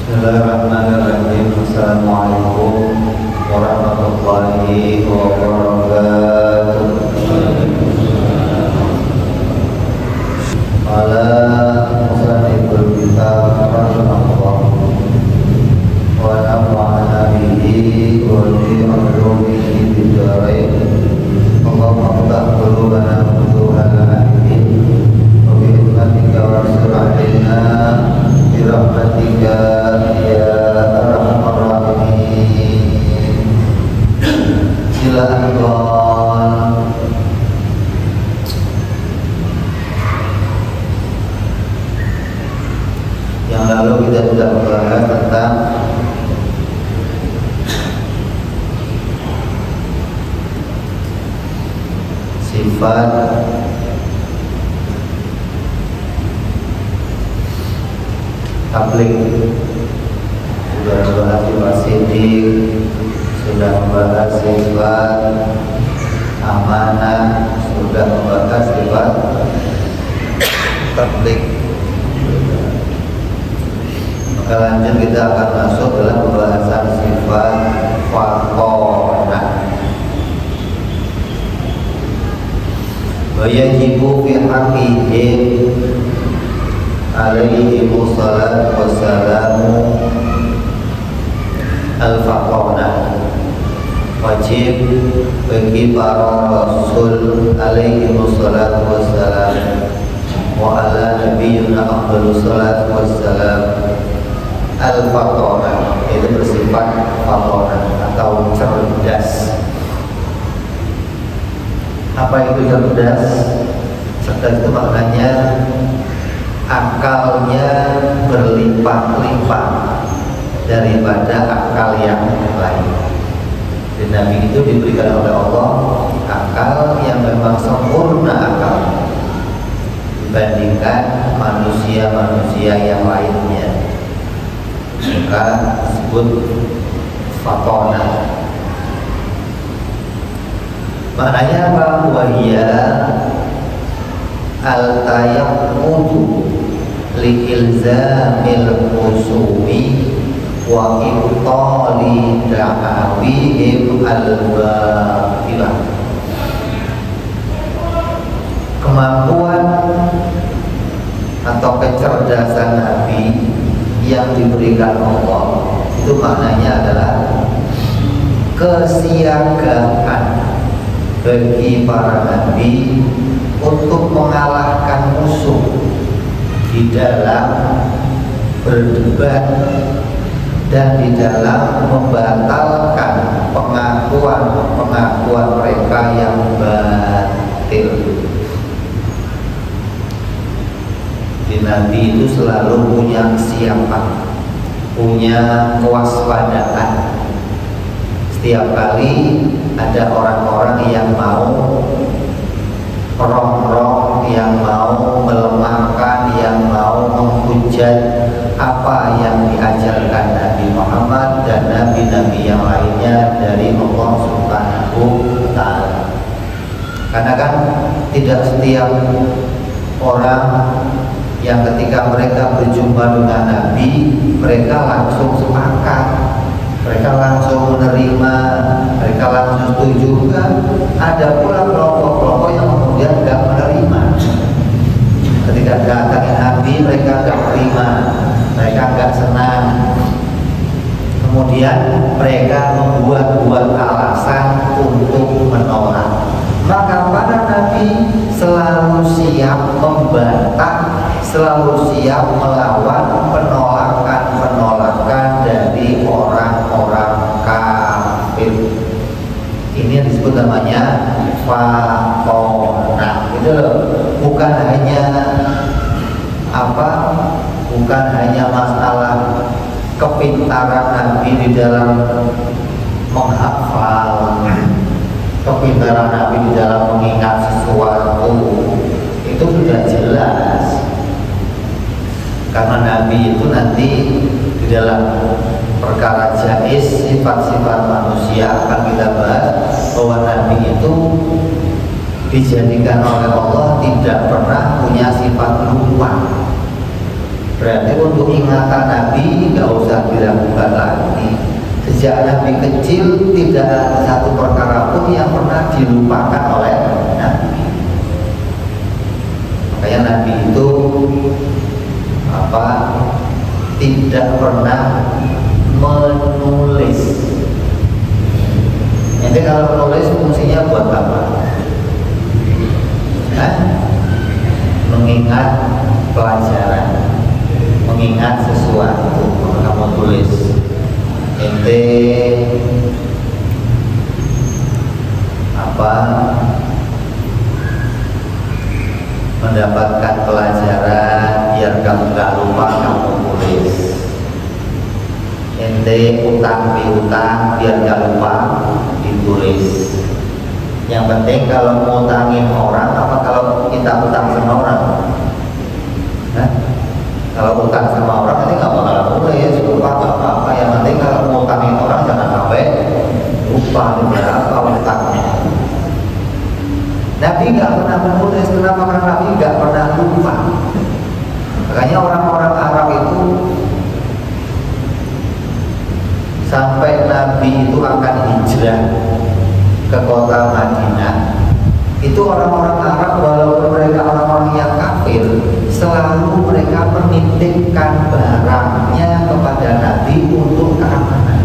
Bismillahirrahmanirrahim. Assalamualaikum warahmatullahi wabarakatuh. Ala musanniful kitab rahimahullah wa nafa'ana bihi wa bi ulumihi fid dharain. Allahumma iftah qulubana futuhana wa bi hikmatika warsir alaina bi rahmatika ya arhamar rahimin. Silakan. Yang lalu kita sudah membahas tentang sifat tabligh, sudah membahas sifat sidik, sudah membahas sifat amanah, sudah membahas sifat tabligh. Maka lanjut kita akan masuk dalam pembahasan sifat fatonah. Wa yajibu fi haqqihim alaihi wassalatu wassalamu al-fatonah. Wajib bagi para rasul alaihi wassalatu wassalam wa ala nabiyyina afdhalus salatu wassalam al-fatonah, itu bersifat fatonah atau cerdas. Apa itu cerdas? Cerdas itu maknanya akalnya berlimpah-limpah daripada akal yang lain. Dan Nabi itu diberikan oleh Allah akal yang memang sempurna akal dibandingkan manusia-manusia yang lainnya. Maka disebut fatonah. Maknanya apa? Wahia al-tayammudu li-ilzamil khusumi wa ibtali da'awihim al-batilah. Kemampuan atau kecerdasan Nabi yang diberikan Allah itu maknanya adalah kesiagaan bagi para nabi untuk mengalahkan musuh di dalam berdebat dan di dalam membatalkan pengakuan mereka yang batil. Di Nabi itu selalu punya kesiapan, punya kewaspadaan. Setiap kali ada orang-orang yang mau rongrong, yang mau melemahkan, yang mau menghujat apa yang diajarkan Nabi Muhammad dan nabi-nabi yang lainnya dari Allah Subhanahu wa ta'ala. Karena kan tidak setiap orang yang ketika mereka berjumpa dengan Nabi, mereka langsung sepakat, mereka langsung menerima, mereka langsung setuju. Ada pula kelompok-kelompok yang kemudian tidak menerima. Ketika datangnya Nabi, mereka tidak terima, mereka tidak senang. Kemudian mereka membuat-buat alasan untuk menolak. Maka para nabi selalu siap membantah, selalu siap melawan penolakan dari orang-orang kafir. Ini yang disebut namanya fatonah. Itu loh, bukan hanya masalah kepintaran Nabi di dalam menghafal, kepintaran Nabi di dalam mengingat sesuatu. Itu sudah jelas. Karena Nabi itu nanti di dalam perkara jais, sifat-sifat manusia akan kita bahas bahwa Nabi itu dijadikan oleh Allah tidak pernah punya sifat lupa. Berarti untuk ingatan Nabi nggak usah diragukan lagi. Sejak Nabi kecil tidak ada satu perkara pun yang pernah dilupakan oleh Nabi. Makanya Nabi itu tidak pernah menulis. Nanti kalau menulis fungsinya buat apa? Mengingat pelajaran, mengingat sesuatu, kamu tulis. Ente mendapatkan pelajaran biar kamu nggak lupa, kamu tulis. Ente utang piutang biar nggak lupa, ditulis. Yang penting kalau mau utangin orang, apa kalau kita utang sama orang? Kalau utang sama orang nanti nggak bakal tulis, lupa nggak apa-apa. Yang penting kalau mau utangin orang jangan sampai lupa berapa utangnya. Nabi nggak pernah menulis. Kenapa? Karena Nabi nggak pernah lupa. Makanya orang-orang Arab itu sampai Nabi itu akan hijrah ke kota Madinah, itu orang-orang Arab walaupun mereka orang-orang yang kafir, selalu mereka menitipkan barangnya kepada Nabi untuk keamanan.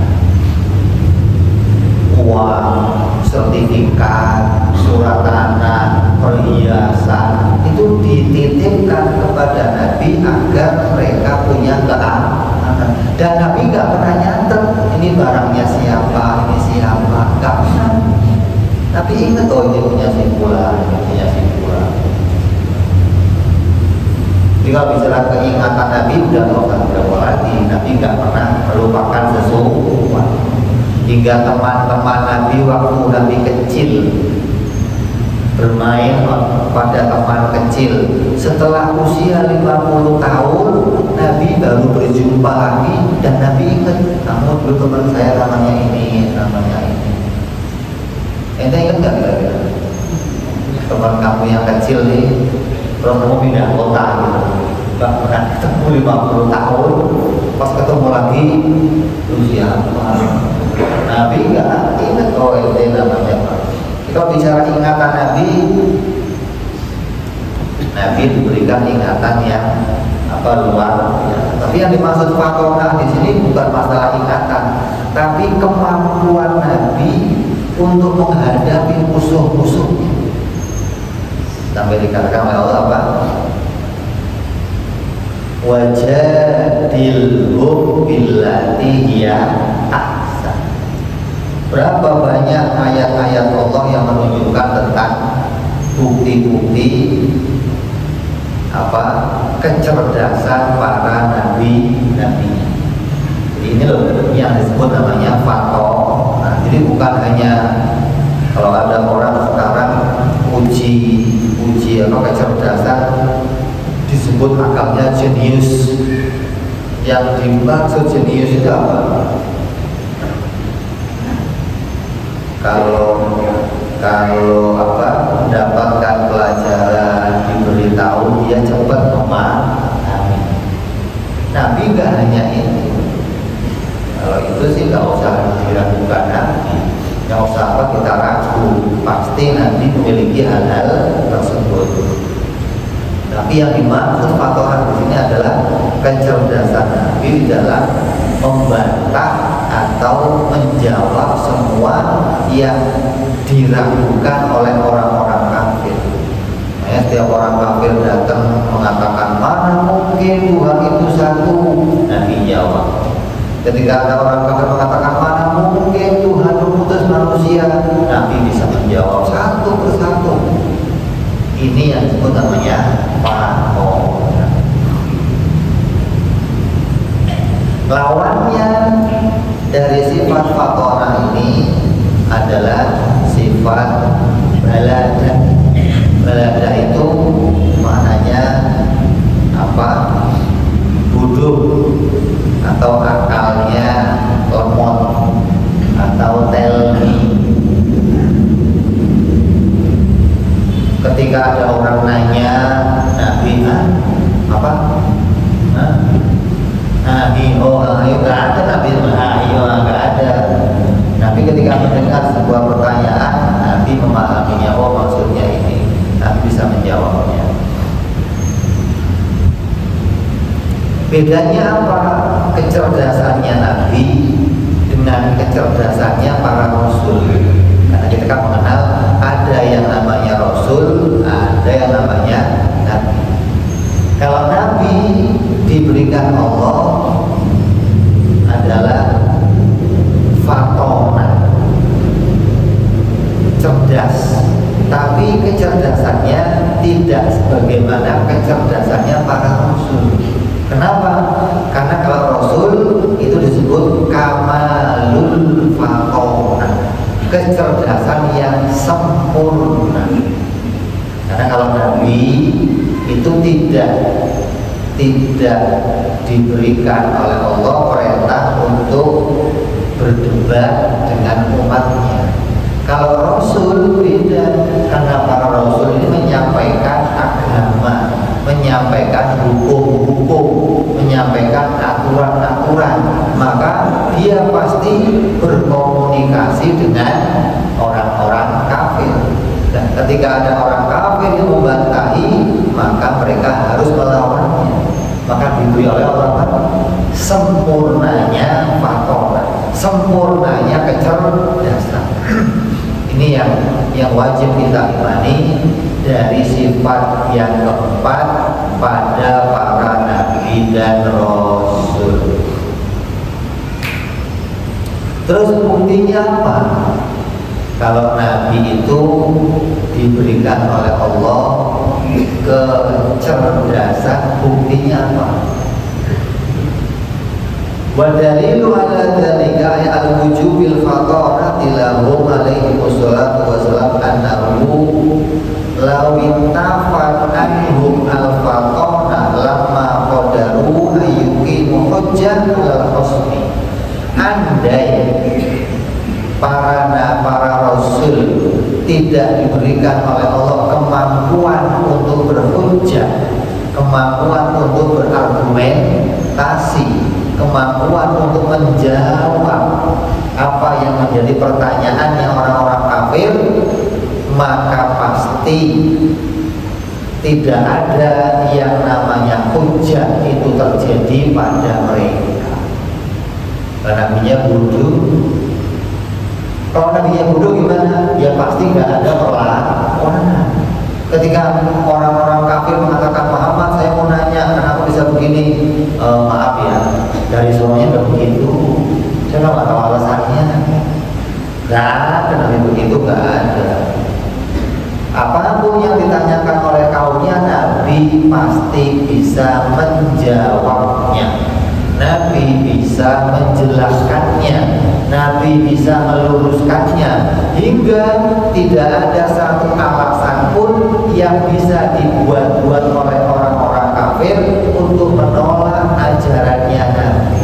Uang, sertifikat, surat tanah, perhiasan itu dititipkan kepada Nabi agar mereka punya keamanan. Dan Nabi nggak pernah nyatet ini barangnya siapa, ini siapa, nggak pernah. Tapi ingat, oh ini punya si fulan, ini punya si fulan. Jika bicara keingatan Nabi udah nggak usah berapa lagi. Nabi nggak pernah melupakan sesuatu. Hingga teman-teman Nabi waktu Nabi kecil bermain pada teman kecil, setelah usia 50 tahun Nabi baru berjumpa lagi dan Nabi ingat, kamu dulu teman saya namanya ini, namanya ini. Ente ingat nggak kira-kira teman kamu yang kecil nih, kalau kamu pindah kota gitu, nggak pernah ketemu 50 tahun, pas ketemu lagi usia apa? Nabi nggak ingat, oh ente namanya apa? Kalau bicara ingatan Nabi, Nabi diberikan ingatan yang luar biasa. Tapi yang dimaksud fatonah di sini bukan masalah ingatan, tapi kemampuan Nabi untuk menghadapi musuh-musuhnya. Sampai dikatakan oleh Allah apa? Wajadilhum billati hiya ahsan. Berapa banyak ayat-ayat Allah yang menunjukkan tentang bukti-bukti kecerdasan para nabi-nabi. Jadi ini loh yang disebut namanya fatonah. Nah, jadi bukan hanya kalau ada orang sekarang uji kecerdasan disebut akalnya jenius. Yang dimaksud jenius itu apa? Kalau mendapatkan pelajaran, diberitahu, dia cepat memahami. Nabi nggak hanya itu. Kalau itu sih nggak usah diragukan Nabi, nggak usah kita ragu, pasti Nabi memiliki hal-hal tersebut. Tapi yang dimaksud fatonah di sini adalah kecerdasan Nabi dalam membantah atau menjawab semua yang diragukan oleh orang-orang kafir. Nah, setiap orang kafir datang mengatakan mana mungkin Tuhan itu satu, Nabi jawab. Ketika ada orang kafir mengatakan mana mungkin Tuhan mengutus manusia, Nabi bisa menjawab satu persatu. Ini yang disebut namanya fatonah. Lawannya dari sifat fatonah ini adalah sifat baladah. Baladah itu maknanya bodoh atau akalnya lemot atau telmi. Ketika ada orang nanya Nabi Bedanya apa? Kecerdasannya Nabi dengan kecerdasannya para Rasul. Karena kita kan mengenal ada yang namanya Rasul, ada yang namanya Nabi. Kalau Nabi diberikan Allah adalah fatona, cerdas, tapi kecerdasannya tidak sebagaimana kecerdasannya para Rasul. Kenapa? Karena kalau Rasul itu disebut kamalul fatona, kecerdasan yang sempurna. Karena kalau Nabi itu tidak diberikan oleh Allah perintah untuk berdebat dengan umatnya. Kalau Rasul beda, karena para Rasul ini menyampaikan agama, menyampaikan hukum-hukum, menyampaikan aturan-aturan, maka dia pasti berkomunikasi dengan orang-orang kafir. Dan ketika ada orang kafir yang membantahi, maka mereka harus melawannya. Maka diberi oleh Allah sempurnanya fatona, sempurnanya kecerdasan. Ini yang wajib kita imani dari sifat yang keempat pada para nabi dan rasul. Terus buktinya apa? Kalau nabi itu diberikan oleh Allah kecerdasan, buktinya apa? Wa dalilu ala dzalika al-wujubil fatarati lahum alaihi wassalatu wassalam annahu law intafat anhum al-fatana lamma qadaru ayyuqimu hujjatul husni. Andai para rasul tidak diberikan oleh Allah kemampuan untuk berhujjah, kemampuan untuk berargumentasi, kemampuan untuk menjawab apa yang menjadi pertanyaannya orang-orang kafir, maka pasti tidak ada yang namanya hujjah itu terjadi pada mereka. Nabinya bodoh. Kalau nabinya bodoh gimana? Ya pasti nggak ada perlawanan. Ketika orang-orang kafir mengatakan, Muhammad, saya mau nanya, kenapa bisa begini? Maaf ya, dari semuanya nggak begitu. Saya nggak tahu alasannya. Nggak ada nabi begitu, nggak ada. Apapun yang ditanyakan oleh kaumnya, Nabi pasti bisa menjawabnya. Nabi bisa menjelaskannya, Nabi bisa meluruskannya, hingga tidak ada satu alasan pun yang bisa dibuat-buat oleh orang-orang kafir untuk menolak ajarannya Nabi.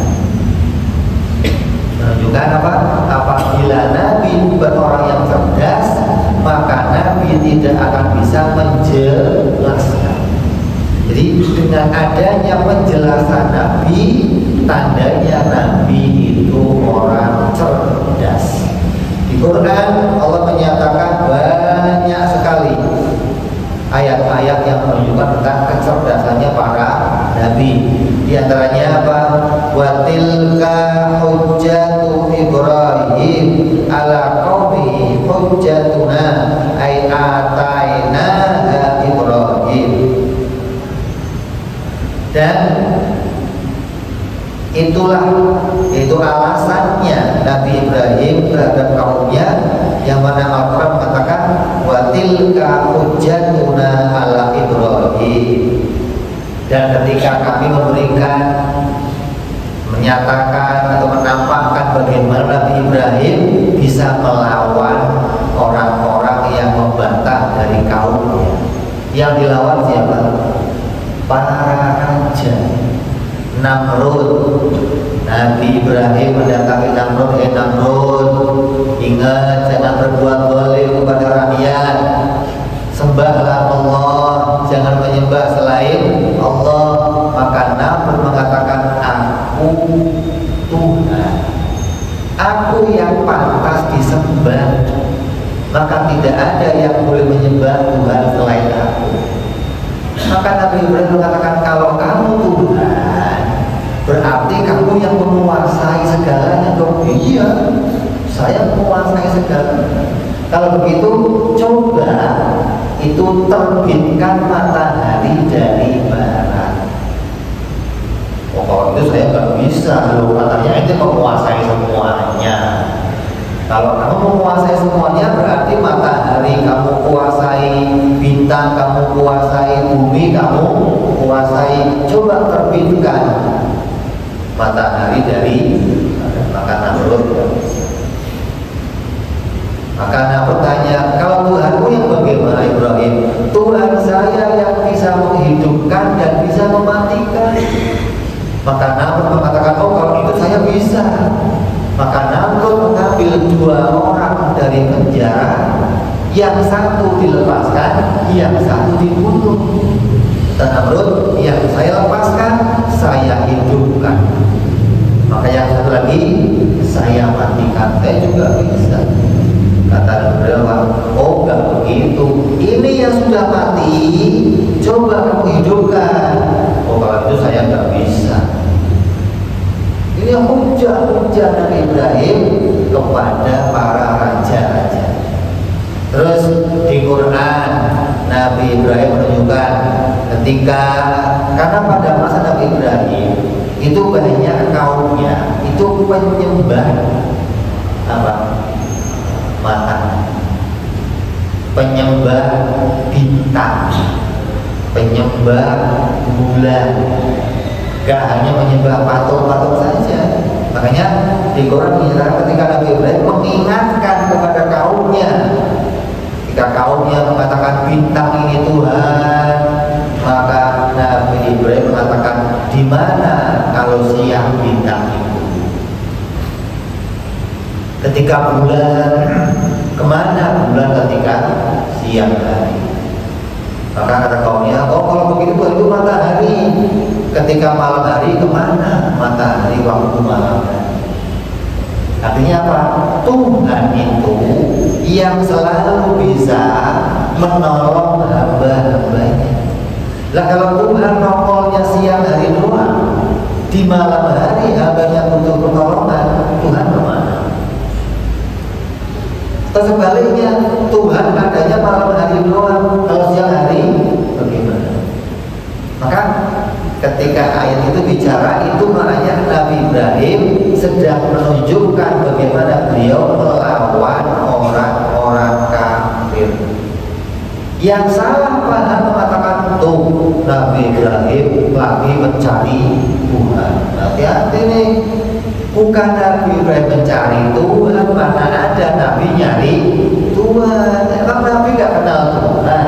Menunjukkan apa? Apabila Nabi bukan orang yang cerdas, maka Nabi tidak akan bisa menjelaskan. Jadi dengan adanya penjelasan Nabi, tandanya Nabi itu orang cerdas. Di Quran Allah menyatakan banyak sekali ayat-ayat yang menunjukkan tentang kecerdasannya para nabi. Di antaranya apa? Wa tilka hujjatu Ibrahim ala qaumi hujjatuna ay ataina Ibrahim. Dan itu alasannya Nabi Ibrahim terhadap kaumnya, yang mana Al-Quran mengatakan wa tilka hujjatuna ala Ibrahim. Dan ketika kami menyatakan atau menampakkan bagaimana Nabi Ibrahim bisa melawan orang-orang yang membantah dari kaumnya. Yang dilawan siapa? Para raja. Namrud. Nabi Ibrahim mendatangi Namrud. Namrud, ingat, jangan berbuat zalim kepada rakyat. Sembahlah Allah, jangan menyembah selain Allah. Maka Namrud mengatakan, aku Tuhan, aku yang pantas disembah, maka tidak ada yang boleh menyembah Tuhan selain aku. Maka Nabi Ibrahim mengatakan, kalau kamu Tuhan, berarti kamu yang menguasai segalanya dong. Iya, saya menguasai segalanya. Kalau begitu coba itu terbitkan matahari dari barat. Oh, kalau itu saya nggak bisa loh, katanya itu menguasai semuanya. Kalau kamu menguasai semuanya berarti matahari kamu kuasai, bintang kamu kuasai, bumi kamu kuasai. Coba terbitkan matahari dari maka Namrud. Maka Namrud tanya, kalau Tuhanmu yang bagaimana Ibrahim? Tuhan saya yang bisa menghidupkan dan bisa mematikan. Maka Namrud mengatakan, oh kalau itu saya bisa. Maka Namrud mengambil 2 orang dari penjara, yang satu dilepaskan, yang satu dibunuh. Dan Namrud, yang saya lepaskan, saya hidupkan. Maka yang satu lagi, saya matikan. Saya juga bisa. Kata Namrud, oh enggak begitu. Ini yang sudah mati, coba kamu hidupkan. Oh kalau itu saya enggak bisa. Ini hujah-hujah Nabi Ibrahim kepada para raja-raja. Terus di Quran Nabi Ibrahim menunjukkan ketika, karena pada masa Nabi Ibrahim itu banyak kaumnya itu penyembah apa? Matahari, penyembah bintang, penyembah bulan. Gak hanya menyembah patung-patung saja. Makanya di Quran kita ketika Nabi Ibrahim mengingatkan kepada kaumnya, ketika kaumnya mengatakan bintang ini Tuhan, maka Nabi Ibrahim mengatakan, di mana kalau siang bintang itu? Ketika bulan, kemana bulan ketika siang hari? Maka kata kaumnya, oh kalau begitu itu matahari. Ketika malam hari kemana matahari waktu malam hari? Artinya apa? Tuhan itu yang selalu bisa menolong hamba-hambanya. Lah kalau Tuhan nongolnya siang hari doang, di malam hari hambanya butuh pertolongan, Tuhan kemana? Atau sebaliknya, Tuhan adanya malam hari doang, kalau siang hari bagaimana? Maka ketika ayat itu bicara, itu maknanya Nabi Ibrahim sedang menunjukkan bagaimana beliau melawan orang-orang kafir. Yang salah paham mengatakan tuh Nabi Ibrahim lagi mencari Tuhan. Hati-hati nih, bukan Nabi Ibrahim mencari Tuhan, mana ada Nabi nyari Tuhan. Emang Nabi gak kenal Tuhan?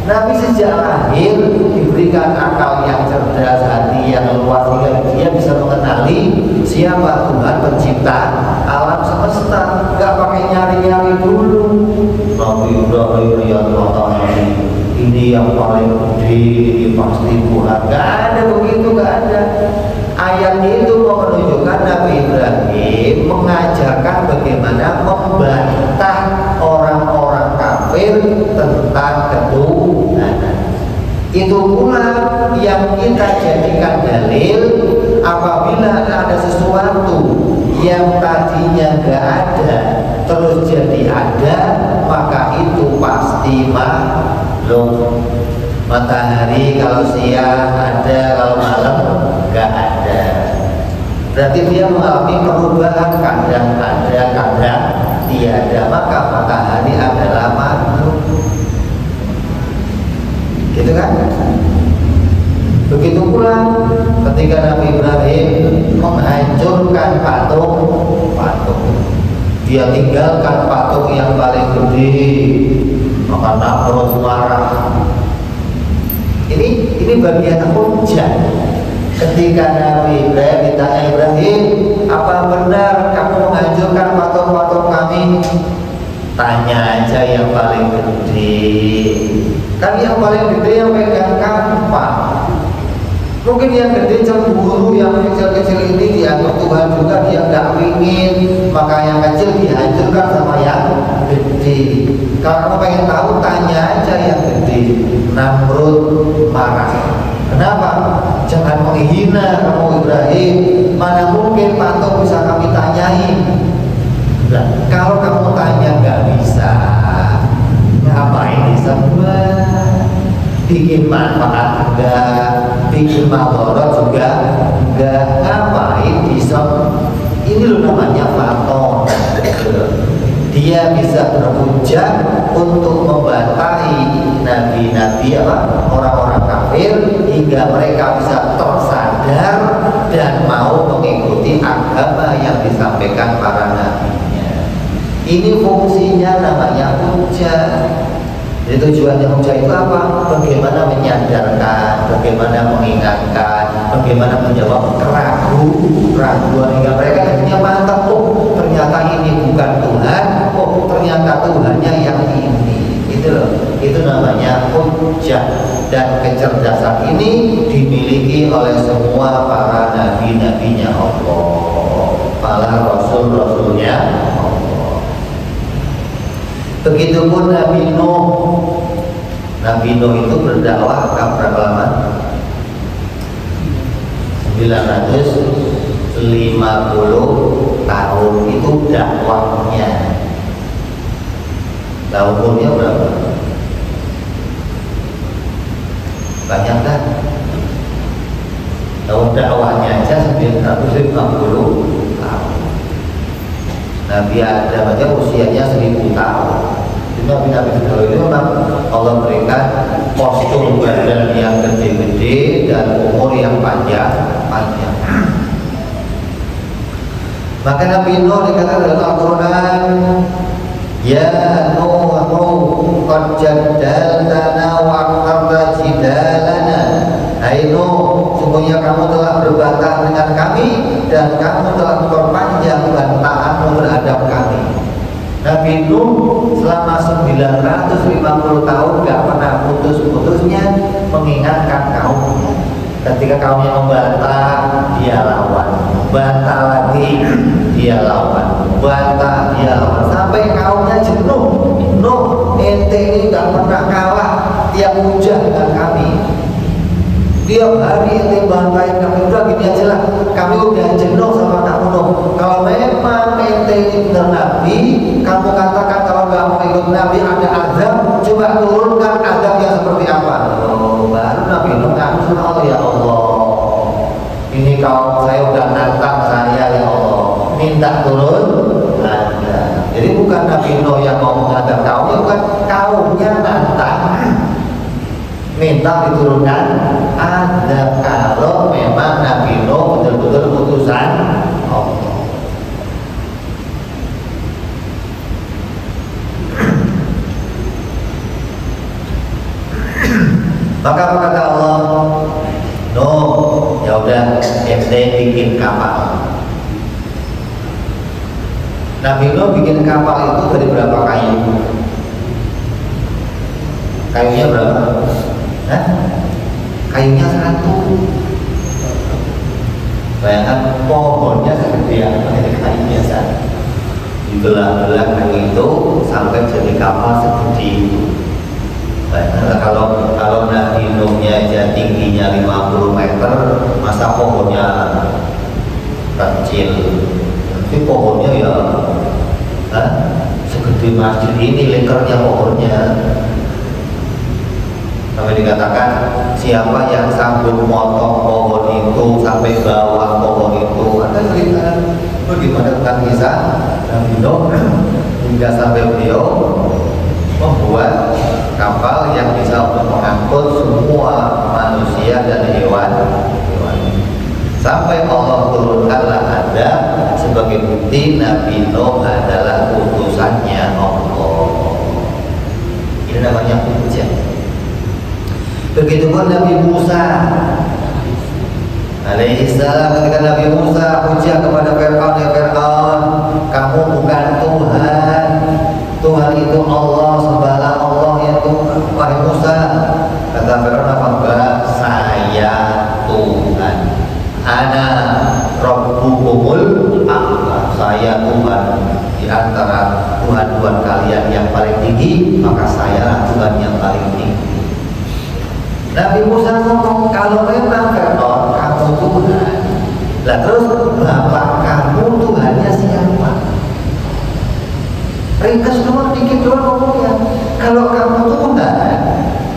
Nabi sejak lahir diberikan akal yang cerdas, hati yang luas, sehingga dia bisa mengenali siapa Tuhan pencipta alam semesta. Gak pakai nyari-nyari dulu. Nabi Ibrahim yang matahari ini yang paling gede, ini pasti Tuhan. Gak ada begitu, gak ada. Ayat itu menunjukkan Nabi Ibrahim mengajarkan bagaimana membantah orang-orang kafir tentang ketuhanan. Itu pula yang kita jadikan dalil apabila ada sesuatu yang tadinya gak ada terus jadi ada, maka itu pasti makhluk. Matahari kalau siang ada, kalau malam gak ada. Berarti dia mengalami perubahan, kadang ada, kadang tiada. Maka matahari adalah makhluk. Gitu kan? Begitu pula ketika Nabi Ibrahim menghancurkan patung, dia tinggalkan patung yang paling gede, maka Namrud marah. Ini bagian hujah. Ketika Nabi Ibrahim ditanya, Ibrahim, apa benar kamu menghancurkan patung-patung kami? Tanya aja yang paling gede. Kan yang paling gede yang pegang kampak. Mungkin yang gede cemburu, yang kecil-kecil ini dianggap Tuhan juga, dia nggak ingin, maka yang kecil dihancurkan sama yang gede. Kalau kamu pengen tahu, tanya aja yang gede. Namrud marah. Kenapa? Jangan menghina kamu Ibrahim. Mana mungkin patung bisa kami tanyai? Nah, kalau kamu tanya nggak bisa, ngapain disembah? Bikin manfaat enggak, bikin madorot juga enggak, ngapain disembah? Ini loh namanya patung. Dia bisa berhujah untuk membantai nabi-nabi orang-orang kafir hingga mereka bisa tersadar dan mau mengikuti agama yang disampaikan para nabinya. Ini fungsinya namanya hujah. Jadi tujuannya hujah itu apa? Bagaimana menyadarkan, bagaimana mengingatkan, bagaimana menjawab keraguan hingga mereka akhirnya mantap, oh ternyata ini bukan Tuhan, oh ternyata Tuhannya yang ini. Itu namanya hujah. Dan kecerdasan ini dimiliki oleh semua para nabi-nabinya Allah, para rasul-rasulnya. Begitupun Nabi Nuh. Nabi Nuh itu berdakwah berapa lama? 950 tahun itu dakwahnya. Nah, umurnya berapa? Banyak kan? Tahun dakwahnya aja 950 tahun. Nabi Adam aja usianya 1000 tahun. Nabi-nabi terdahulu itu memang Allah berikan postur badan yang gede-gede dan umur yang panjang. Maka Nabi Nuh dikatakan dalam Al-Quran, ya Nuh qad jaddaltana wa aqtarta jidalana. Hai Nuh, sungguhnya kamu telah berbantah dengan kami dan kamu telah memperpanjang bantahanmu terhadap kami. Nabi Nuh selama 950 tahun gak pernah putus-putusnya mengingatkan kaumnya. Ketika kaumnya membantah, dia lawan. Bantah lagi, dia lawan. Bantah, dia lawan. Sampai kaumnya jenuh. Nuh, ente ini gak pernah kalah. Tiap hujah dengan kami. Tiap hari ente bantahin kami. Udah gini aja lah, kami udah jenuh sama kamu Nuh. Kalau memang ente ini benar Nabi, kamu katakan kalau nggak mau ikut Nabi ada azab, coba turunkan azab yang seperti apa? Oh, baru Nabi Nuh ngaku, oh ya Allah, ini kaum saya udah nantang saya ya Allah, minta turun azab. Jadi bukan Nabi Nuh yang mau menghadap kaumnya, bukan kaumnya nantang, minta diturunkan azab kalau memang Nabi Nuh betul-betul utusan Allah. Maka kata Allah, Nuh, ya udah, ente bikin kapal. Nabi Nuh bikin kapal itu dari berapa kayu? Kayunya berapa? Hah? Kayunya 1. Bayangkan pohonnya segede apa? Ini kayu biasa. Dibelah-belah kayu itu sampai jadi kapal segede itu. Nah, kalau Nabi Nuhnya aja tingginya 50 meter, masa pohonnya kecil? Nanti pohonnya ya segede masjid ini lingkarnya pohonnya. Sampai dikatakan siapa yang sanggup motong pohon itu sampai bawah pohon itu. Ada cerita bagaimana tentang kisah Nabi Nuh hingga sampai beliau membuat kapal yang bisa untuk mengangkut semua manusia dan hewan. Sampai Allah turunkanlah ada sebagai bukti Nabi Nuh adalah utusannya Allah. Ini namanya hujah. Begitupun Nabi Musa alaihissalam, ketika Nabi Musa hujah kepada Fir'aun, ya Fir'aun, kamu bukan Tuhan. Tuhan itu Allah, sembahlah Allah ya Tuhan. Wahai Musa, kata Fir'aun, apa? Saya Tuhan. Ana Rabbukumul A'la. Saya Tuhan di antara Tuhan-Tuhan kalian yang paling tinggi, maka saya Tuhan yang paling tinggi. Nabi Musa ngomong, kalau memang Fir'aun kamu Tuhan, lah terus bapak kamu Tuhannya siapa? Ringkas doang, dikit doang ngomongnya. Kalau kamu Tuhan,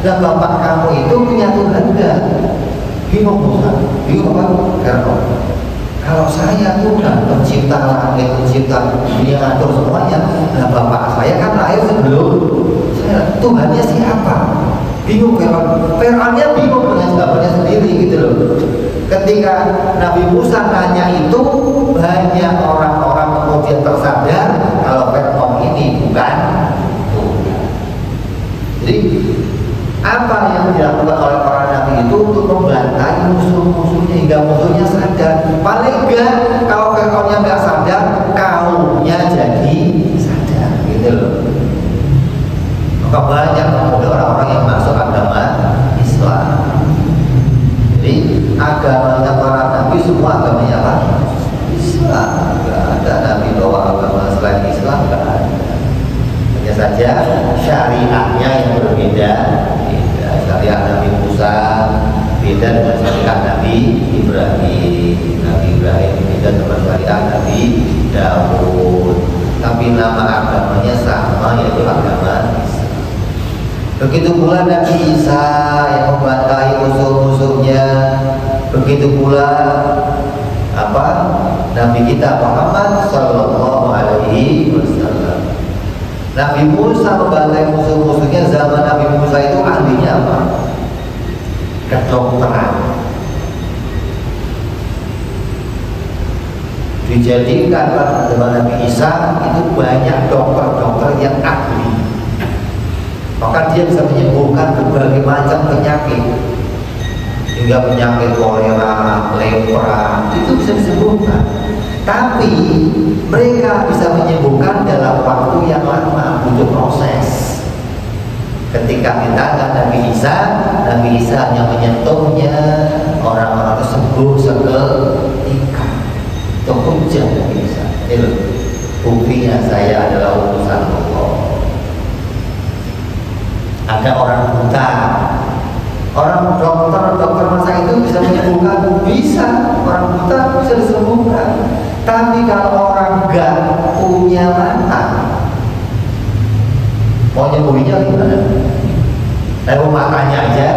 lah bapak kamu itu punya Tuhan enggak? Bingung Musa, bingung apa? Fir'aun. Kalau saya Tuhan, pencipta langit, pencipta dunia, ngatur semuanya, nah bapak saya kan lahir sebelum saya. Tuhannya siapa? Bingung Fir'aun. Fir'aunnya bingung dengan jawabannya sendiri gitu loh. Ketika Nabi Musa nanya itu, banyak orang-orang kemudian tersadar kalau Fir'aun ini bukan Tuhan. Jadi apa yang dilakukan oleh para nabi itu untuk membantai musuh-musuhnya hingga musuhnya sadar. Paling enggak kalau Fir'aunnya nggak sadar, kaumnya jadi sadar gitu loh. Maka banyak kemudian orang-orang yang masuk agama Islam. Jadi agamanya para nabi semua agamanya apa? Islam. Nggak ada nabi bawa agama selain Islam, nggak ada. Hanya saja syariatnya yang berbeda. Syariat Nabi Musa beda dengan syariat Nabi Ibrahim. Nabi Ibrahim beda dengan syariat Nabi Daud. Tapi nama agamanya sama, yaitu agama Islam. Begitu pula Nabi Isa yang membantai musuh-musuhnya. Begitu pula apa? Nabi kita Muhammad Sallallahu Alaihi Wasallam. Nabi Musa membantai musuh-musuhnya. Zaman Nabi Musa itu ahlinya apa? Kedokteran. Dijadikan zaman Nabi Isa itu banyak dokter-dokter yang ahli. Maka dia bisa menyembuhkan berbagai macam penyakit, hingga penyakit kolera, lepra itu bisa disembuhkan. Tapi mereka bisa menyembuhkan dalam waktu yang lama, butuh proses. Ketika ditanya Nabi Isa hanya menyentuhnya, orang-orang itu sembuh seketika. Itu hujah Nabi Isa. Itu buktinya saya adalah utusan Allah. Ada orang buta, orang dokter masa itu bisa menyembuhkan, bisa. Orang buta bisa disembuhkan. Tapi kalau orang gak punya mata, mau nyembuhinya gimana? Lalu matanya aja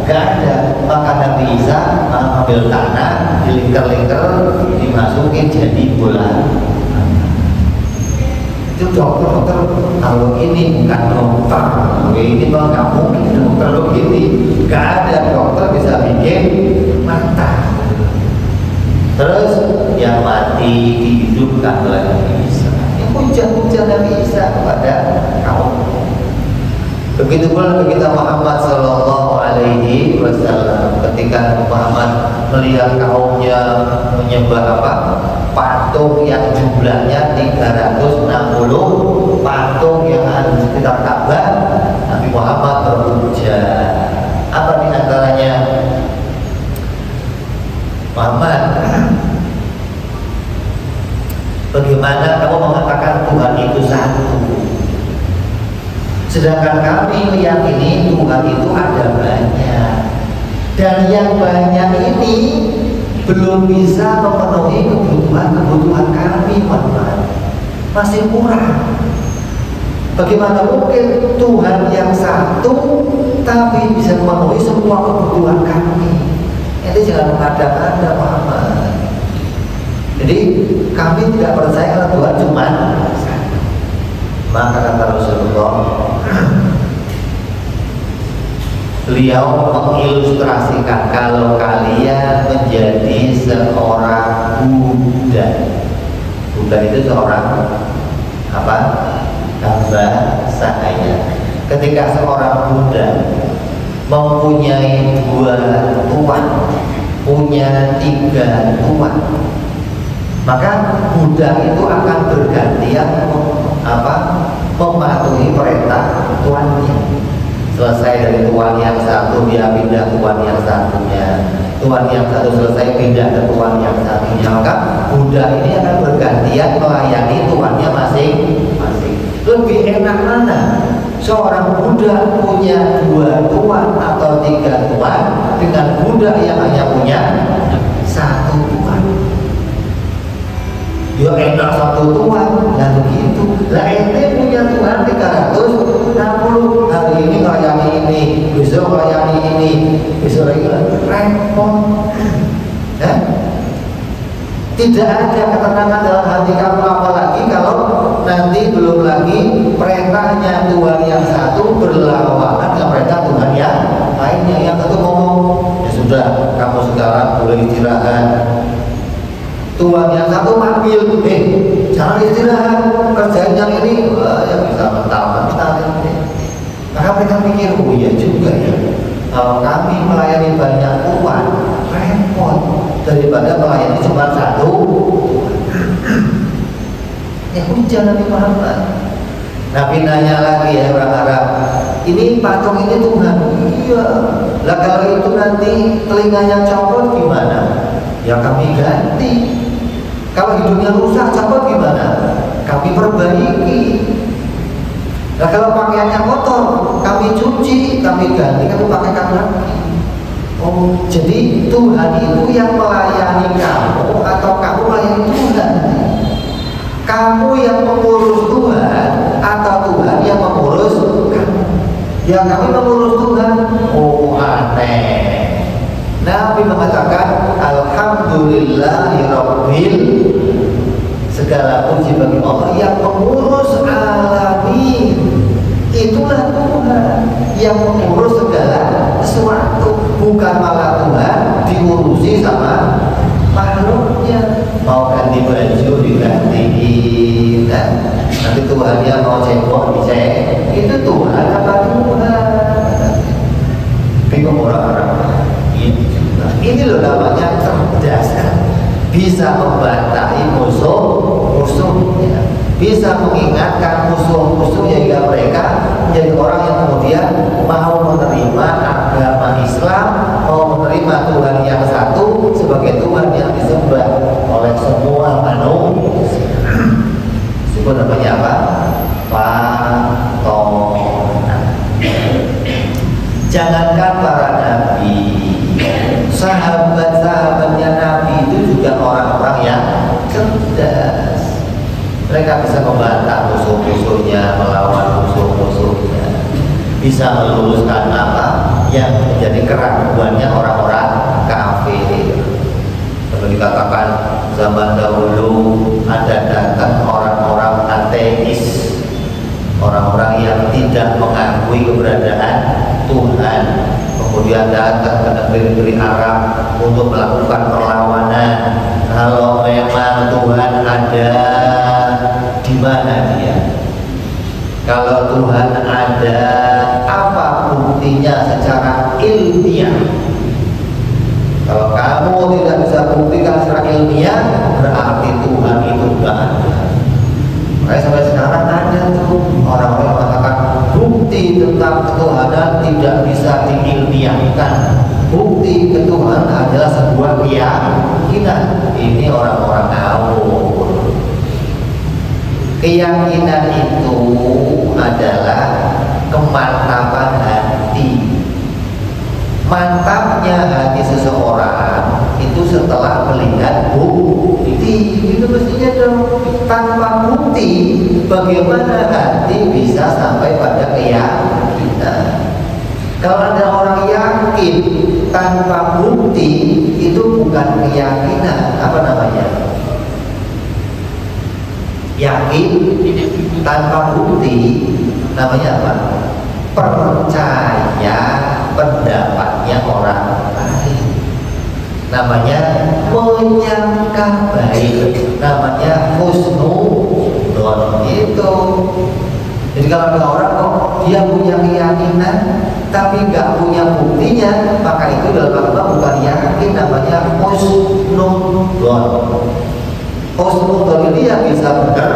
gak ada. Maka Nabi Isa ambil tanah, dilingkar-lingkar, dimasukin jadi bola. Itu dokter-dokter, kalau ini bukan dokter, ini mah kamu dokter lo gini. Gak ada dokter bisa bikin mata. Terus yang mati dihidupkan oleh Nabi Isa. Ini hujah-hujah Nabi Isa kepada kaum. Begitu pula kita Muhammad Sallallahu Alaihi Wasallam. Ketika Muhammad melihat kaumnya menyembah apa? Patung yang jumlahnya 360 patung yang ada di sekitar Ka'bah, Nabi Muhammad berhujah. Apa di antaranya? Muhammad, bagaimana kamu mengatakan Tuhan itu satu, sedangkan kami meyakini Tuhan itu ada banyak, dan yang banyak ini belum bisa memenuhi kebutuhan kami, Muhammad. Masih kurang. Bagaimana mungkin Tuhan yang satu tapi bisa memenuhi semua kebutuhan kami? Itu jangan mengada-ngada, Muhammad. Jadi kami tidak percaya kalau Tuhan cuma satu. Maka kata Rasulullah, beliau mengilustrasikan kalau kalian menjadi seorang Buddha. Buddha itu seorang apa? Hamba sahaya. Ketika seorang Buddha mempunyai 2 tuan, punya 3 tuan, maka Buddha itu akan bergantian mematuhi perintah tuannya. Selesai dari tuan yang satu, dia pindah tuan yang satunya. Tuan yang satu selesai, pindah ke tuan yang satunya. Maka Buddha ini akan bergantian melayani tuannya masing-masing. Lebih enak mana? seorang budak punya 2 tuan atau 3 tuan dengan budak yang hanya punya 1 tuan. Ya enak 1 tuan, nah begitu. Lah ente punya tuan 360, hari ini melayani ini, besok melayani ini, besok lagi repot. Ya? Tidak ada ketenangan dalam hati kamu, apalagi kalau nanti belum lagi perintahnya Tuhan yang satu berlawanan dengan perintah Tuhan yang lainnya. Yang satu ngomong, ya sudah, kamu sekarang boleh istirahat. Tuhan yang satu manggil, jangan istirahat, kerjain yang ini. Wah, ya bisa mental-mental ini. Maka mereka pikir, oh iya juga ya, kalau kami melayani banyak tuan, repot daripada melayani cuma 1. Ya hujan Nabi Muhammad. Nabi nanya lagi ya orang Arab, ini patung ini Tuhan? Iya. Lah kalau itu nanti telinganya copot gimana? Ya kami ganti. Kalau hidungnya rusak copot gimana? Kami perbaiki. Nah kalau pakaiannya kotor, kami cuci, kami ganti, kami pakaikan lagi. Oh, jadi Tuhan itu yang melayani kamu atau kamu melayani Tuhan? Kamu yang mengurus Tuhan atau Tuhan yang mengurus kamu? Ya kami mengurus Tuhan. Oh aneh. Nabi mengatakan Alhamdulillahirabbil, segala puji bagi Allah yang mengurus alamin. Itulah Tuhan yang mengurus segala sesuatu, bukan malah Tuhan diurusi sama makhluknya. Mau ganti baju digantiin kan, nanti Tuhannya mau cebok dicek. Itu Tuhan apa Tuhan? Bingung orang-orang. Ini loh namanya cerdas kan? Bisa membantai musuh-musuhnya, bisa mengingatkan musuh-musuh hingga mereka menjadi orang yang kemudian mau menerima agama Islam, mau menerima Tuhan yang satu sebagai Tuhan yang disembah oleh semua manusia. Sebut namanya apa? Fatona. Jangankan para nabi, sahabat-sahabatnya Nabi itu juga orang-orang yang cerdas. Mereka bisa membantah musuh-musuhnya, melawan musuh-musuhnya, bisa meluruskan apa yang menjadi keraguannya orang-orang kafir. Seperti dikatakan zaman dahulu ada datang orang-orang ateis, orang-orang yang tidak mengakui keberadaan Tuhan, kemudian datang ke negeri-negeri Arab untuk melakukan perlawanan. Kalau memang Tuhan ada, di mana dia? Kalau Tuhan ada, apa buktinya secara ilmiah? Kalau kamu tidak bisa buktikan secara ilmiah, berarti Tuhan itu tidak ada. Makanya sampai sekarang ada tuh orang-orang yang mengatakan bukti tentang ketuhanan tidak bisa diilmiahkan. Bukti ketuhanan adalah sebuah keyakinan. Ini orang-orang ngawur. Keyakinan itu adalah kemantapan hati. Mantapnya hati seseorang itu setelah melihat bukti. Itu mestinya dong. Tanpa bukti, bagaimana hati bisa sampai pada keyakinan? Kalau ada orang yakin tanpa bukti, itu bukan keyakinan. Apa namanya? Yakin tanpa bukti namanya apa? Percaya pendapatnya orang lain. Namanya menyangka baik, namanya husnuzon itu. Jadi kalau ada orang kok dia punya keyakinan tapi nggak punya buktinya, maka itu dalam agama bukan yakin, namanya husnuzon. Husnuzon ini yang bisa benar,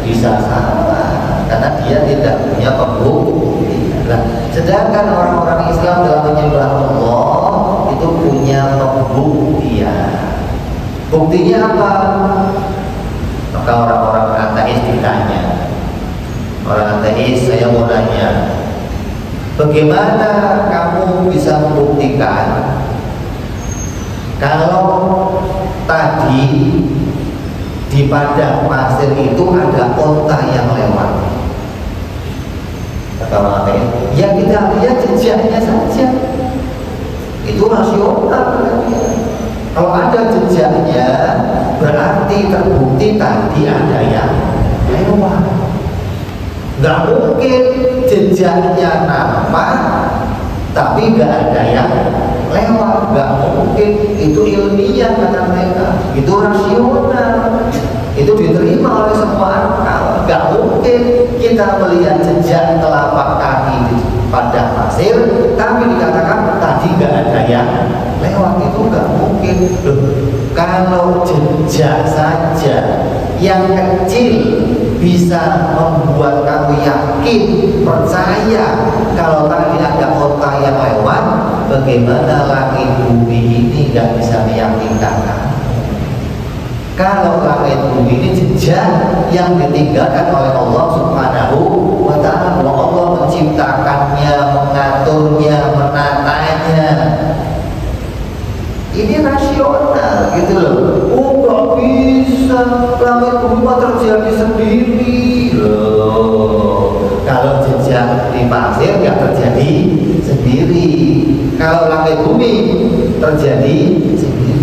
bisa salah, karena dia tidak punya pembukti. Nah, sedangkan orang-orang Islam dalam menyembah Allah itu punya pembuktian. Buktinya apa? Maka orang-orang ateis ditanya, orang ateis, saya mau nanya, bagaimana kamu bisa membuktikan kalau tadi di padang pasir itu ada onta yang lewat? Kata orang ateis, ya kita lihat jejaknya saja, itu rasional. Kalau ada jejaknya berarti terbukti tadi ada yang lewat. Nggak mungkin jejaknya nampak tapi nggak ada yang lewat, nggak mungkin. Itu ilmiah kata mereka, itu rasional, itu diterima oleh semua akal. Nggak mungkin kita melihat jejak telapak kaki di padang pasir tapi dikatakan tadi nggak ada yang lewat, itu nggak mungkin. Loh, kalau jejak saja yang kecil bisa membuat kamu yakin, percaya kalau tadi ada onta yang lewat, bagaimana langit bumi ini nggak bisa meyakinkan kamu? Kalau langit bumi ini jejak yang ditinggalkan oleh Allah Subhanahu wa Ta'ala. Allah menciptakannya, mengaturnya, menatanya. Ini rasional gitu loh. Oh, nggak bisa, langit bumi terjadi sendiri loh. Kalau jejak di pasir nggak terjadi sendiri. Kalau langit bumi terjadi sendiri.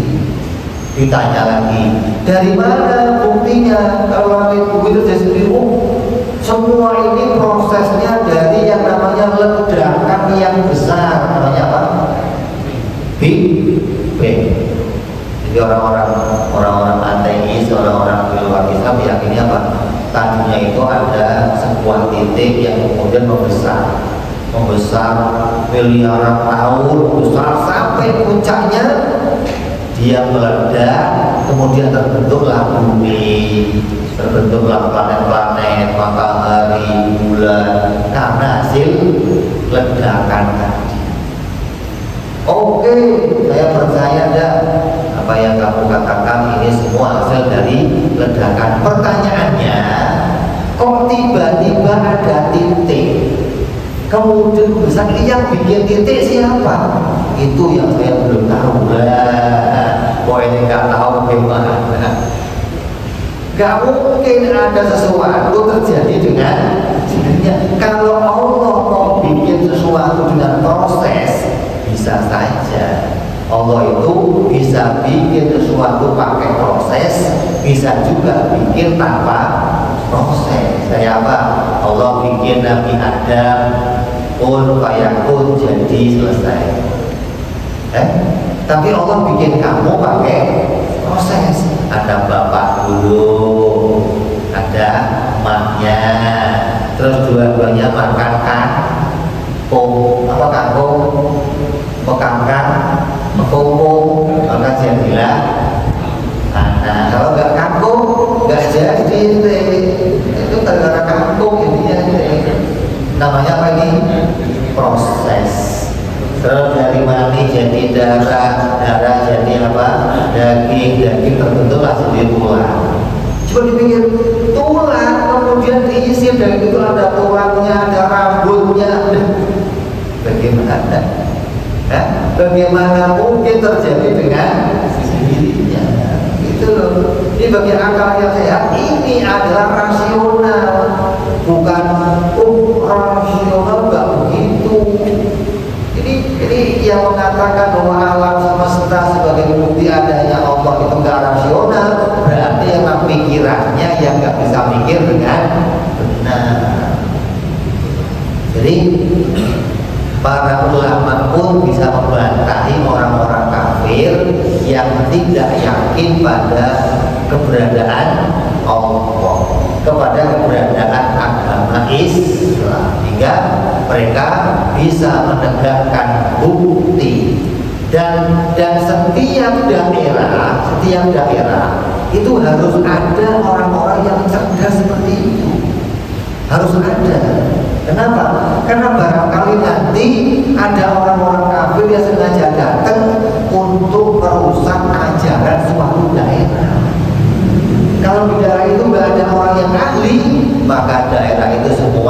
Ditanya lagi, dari mana buktinya kalau langit bumi terjadi sendiri? Oh, semua ini prosesnya dari yang namanya ledakan yang besar, namanya apa? Big Bang. Jadi orang-orang ateis, orang-orang di luar Islam meyakini apa? Tadinya itu ada sebuah titik yang kemudian membesar miliaran tahun, besar sampai puncaknya dia meledak, kemudian terbentuklah bumi, terbentuklah planet-planet, matahari, bulan, karena hasil ledakan tadi. Oke, saya percaya dah apa yang kamu katakan ini semua hasil dari ledakan. Pertanyaannya, kok tiba-tiba ada titik? Kemudian besar ini yang bikin titik siapa? Itu yang saya belum tahu. Kok ini nggak tahu gimana? Gak mungkin ada sesuatu terjadi dengan sendirinya. Kalau Allah mau bikin sesuatu dengan proses, bisa saja. Allah itu bisa bikin sesuatu pakai proses, bisa juga bikin tanpa proses. Kayak apa? Allah bikin Nabi Adam, kun fayakun, jadi selesai. Tapi Allah bikin kamu pakai proses. Ada bapak dulu, ada emaknya, terus dua-duanya makan kangkung, apa kangkung, pekangkang, mekungkung, maka jadilah anak. Kalau nggak kangkung, nggak jadi. Itu gara-gara kangkung intinya. Namanya apa ini? Proses. Terus dari mani jadi darah, darah jadi apa? Daging terbentuklah jadi tulang. Coba dipikir, tulang kemudian diisi dari itu ada tulangnya, ada rambutnya. Bagaimana? Bagaimana mungkin terjadi dengan sendirinya? Itu loh. Ini bagi akal yang sehat, ini adalah rasional, bukan rasional nggak begitu. Ini yang mengatakan bahwa alam semesta sebagai bukti adanya Allah itu nggak rasional, berarti emang pikirannya yang nggak bisa mikir dengan benar. Jadi para ulama pun bisa membantahi orang-orang kafir yang tidak yakin pada keberadaan Allah, kepada keberadaan agama Islam, hingga mereka bisa menegakkan bukti. Dan setiap daerah itu harus ada orang-orang yang cerdas seperti itu, harus ada. Kenapa? Karena barangkali nanti ada orang-orang kafir yang sengaja datang untuk merusak ajaran suatu daerah. Kalau di daerah itu nggak ada orang yang ahli, maka daerah itu semua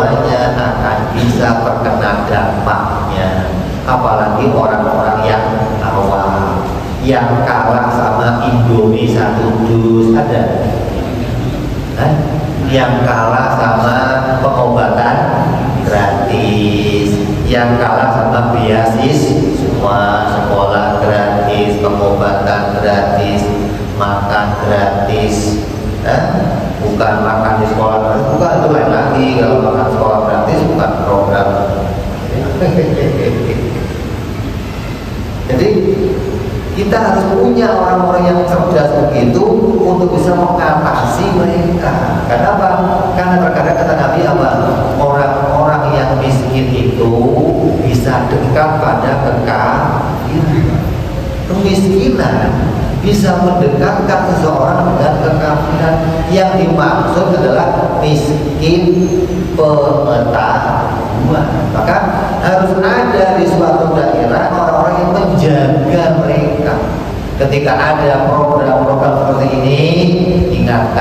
apalagi orang-orang yang awam, yang kalah sama Indomie 1 dus ada, yang kalah sama pengobatan gratis, yang kalah sama beasiswa semua, sekolah gratis, pengobatan gratis, makan gratis. Bukan makan di sekolah gratis, bukan, itu lain lagi. Kalau makan sekolah gratis bukan program. Jadi kita harus punya orang-orang yang cerdas begitu untuk bisa mengatasi mereka. Kenapa? Karena terkadang kata Nabi apa? Orang-orang yang miskin itu bisa dekat pada kekafiran. Kemiskinan bisa mendekatkan seseorang dengan kekafiran. Yang dimaksud adalah miskin pengetahuan. Maka harus ada di suatu daerah orang-orang yang menjaga mereka. Ketika ada program-program seperti ini, ingat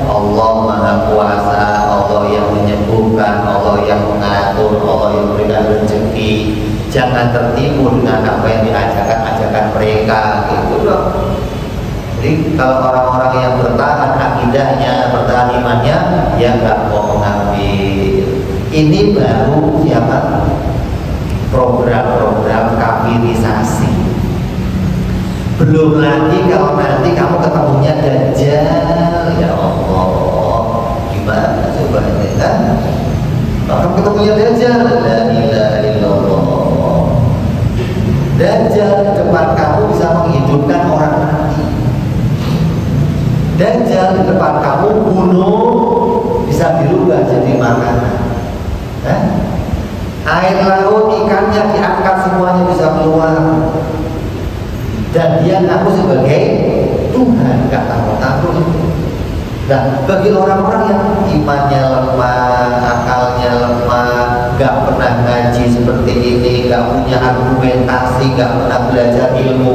Allah Maha Kuasa, Allah yang menyembuhkan, Allah yang mengatur, Allah yang memberikan rezeki. Jangan tertipu dengan apa yang diajarkan mereka, gitu loh. Jadi kalau orang-orang yang bertahan akidahnya, bertahan imannya, ya nggak mau mengambil. Ini baru siapa? Program-program kafirisasi. Belum lagi kalau nanti kamu ketemunya Dajjal, ya Allah, gimana coba ini kan? Kalau ketemunya Dajjal, la ilaha illallah. Dajjal di depan kamu bisa menghidupkan orang mati. Dajjal di depan kamu bunuh bisa dirubah jadi makanan. Air laut ikannya diangkat semuanya bisa keluar. Dan dia ngaku sebagai Tuhan, gak takut-takut. Nah, bagi orang-orang yang imannya lemah, akalnya lemah, gak pernah ngaji seperti ini, gak punya argumentasi, gak pernah belajar ilmu,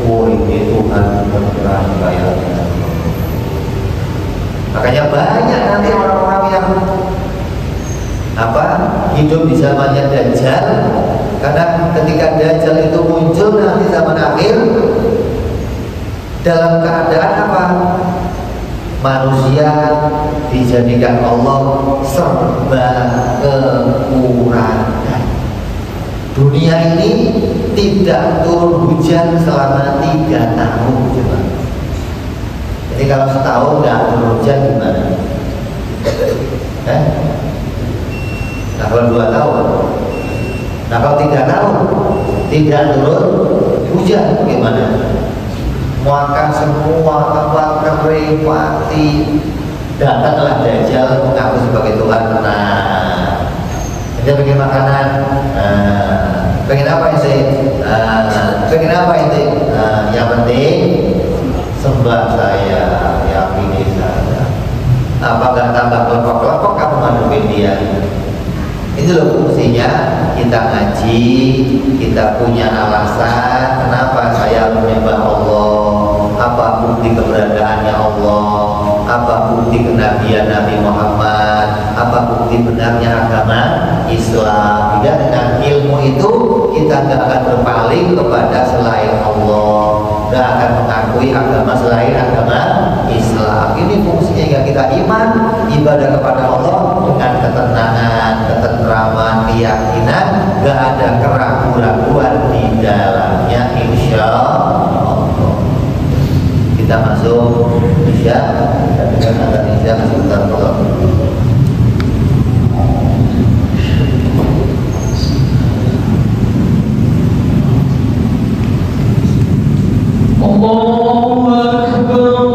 oh ini Tuhan beneran kayaknya. Makanya banyak nanti orang-orang yang hidup di zamannya Dajjal. Karena ketika Dajjal itu muncul nanti zaman akhir, dalam keadaan apa? Manusia dijadikan Allah serba kekurangan. Dunia ini tidak turun hujan selama 3 tahun. Coba. Jadi kalau setahun nggak turun hujan gimana? Nah kalau 2 tahun, nah kalau 3 tahun tidak turun hujan gimana? Makan semua tempat kering mati. Datanglah Dajjal mengaku sebagai Tuhan. Nah, dia pengen makanan. Pengen apa sih? Pengen apa itu? Yang penting sembah saya, yakini saya. Apa nggak tambah kelompok-kelompok kamu ngadepin dia? Itu loh fungsinya kita ngaji, kita punya alasan kenapa saya menyembah Allah, apa bukti keberadaannya Allah, apa bukti kenabian Nabi Muhammad, apa bukti benarnya agama Islam. Dan dengan ilmu itu kita tidak akan berpaling kepada selain Allah, tidak akan mengakui agama selain agama Islam. Ini fungsinya hingga kita iman, ibadah kepada Allah dengan ketenangan, ketentraman, keyakinan, gak ada keraguan-raguan di dalamnya, insya Allah. Kita masuk Isya dan dengan azan Isya sebentar Allah. Allahu Akbar.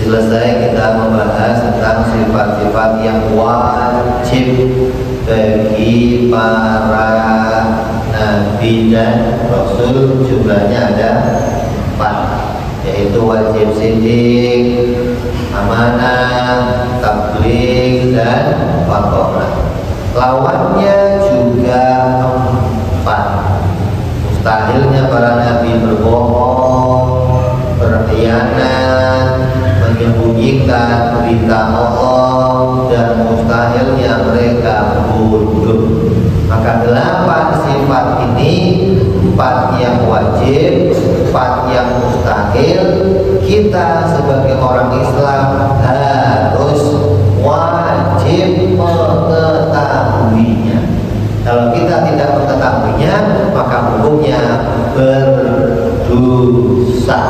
Selesai kita membahas tentang sifat-sifat yang wajib bagi para nabi dan rasul, jumlahnya ada 4, yaitu wajib sidik, amanah, tabligh, dan fardhah. Lawannya juga 4. Mustahilnya para nabi berbohong, berkhianat, menyembunyikan berita Allah, dan mustahilnya mereka bodoh. Maka 8 sifat ini, 4 yang wajib, 4 yang mustahil, kita sebagai orang Islam harus wajib mengetahuinya. Kalau kita tidak mengetahuinya, maka hukumnya berdosa.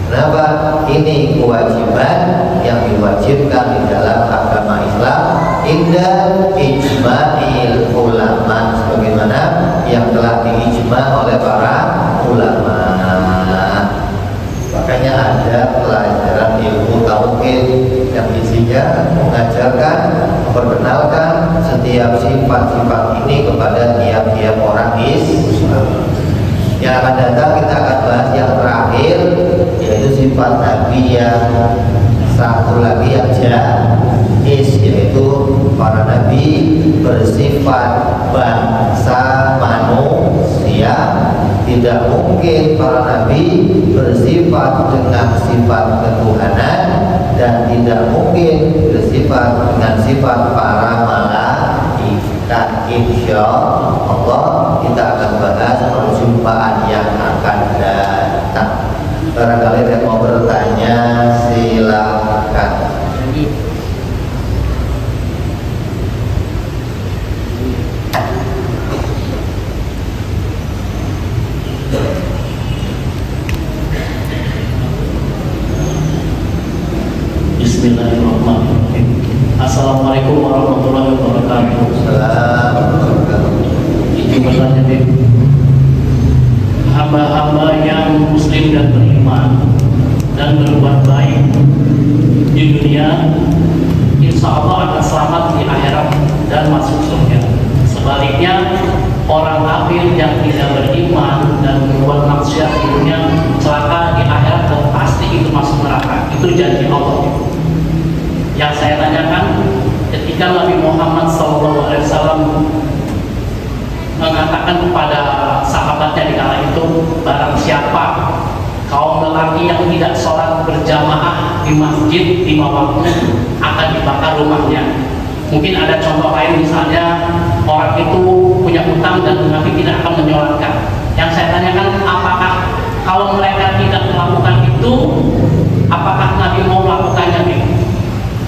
Kenapa? Ini kewajiban yang diwajibkan di dalam agama Islam inda ijma'il ulama, sebagaimana yang telah diijma oleh para ulama. Makanya ada pelajaran ilmu tauhid yang isinya mengajarkan, memperkenalkan setiap sifat-sifat ini kepada tiap-tiap orang Islam. Yang akan datang kita akan bahas yang terakhir, yaitu sifat Nabi yang satu lagi yang jais, yaitu para Nabi bersifat bangsa manusia. Tidak mungkin para Nabi bersifat dengan sifat ketuhanan, dan tidak mungkin bersifat dengan sifat para malaikat. Insya Allah kita akan bahas perjumpaan yang akan datang. Barangkali ada yang mau bertanya, silakan. Bismillahirrahmanirrahim. Assalamualaikum warahmatullahi wabarakatuh. Ini bertanya, hamba-hamba yang muslim dan beriman dan berbuat baik di dunia, insya Allah akan selamat di akhirat dan masuk surga. Sebaliknya, orang kafir yang tidak beriman dan berbuat maksiat di dunia, celaka di akhirat dan pasti itu masuk neraka. Itu janji Allah. Yang saya tanyakan, ketika Nabi Muhammad SAW mengatakan kepada sahabatnya di kala itu, barang siapa kaum lelaki yang tidak sholat berjamaah di masjid 5 waktu akan dibakar rumahnya. Mungkin ada contoh lain, misalnya orang itu punya utang dan Nabi tidak akan menyolatkan. Yang saya tanyakan, apakah kalau mereka tidak melakukan itu, apakah Nabi mau melakukannya?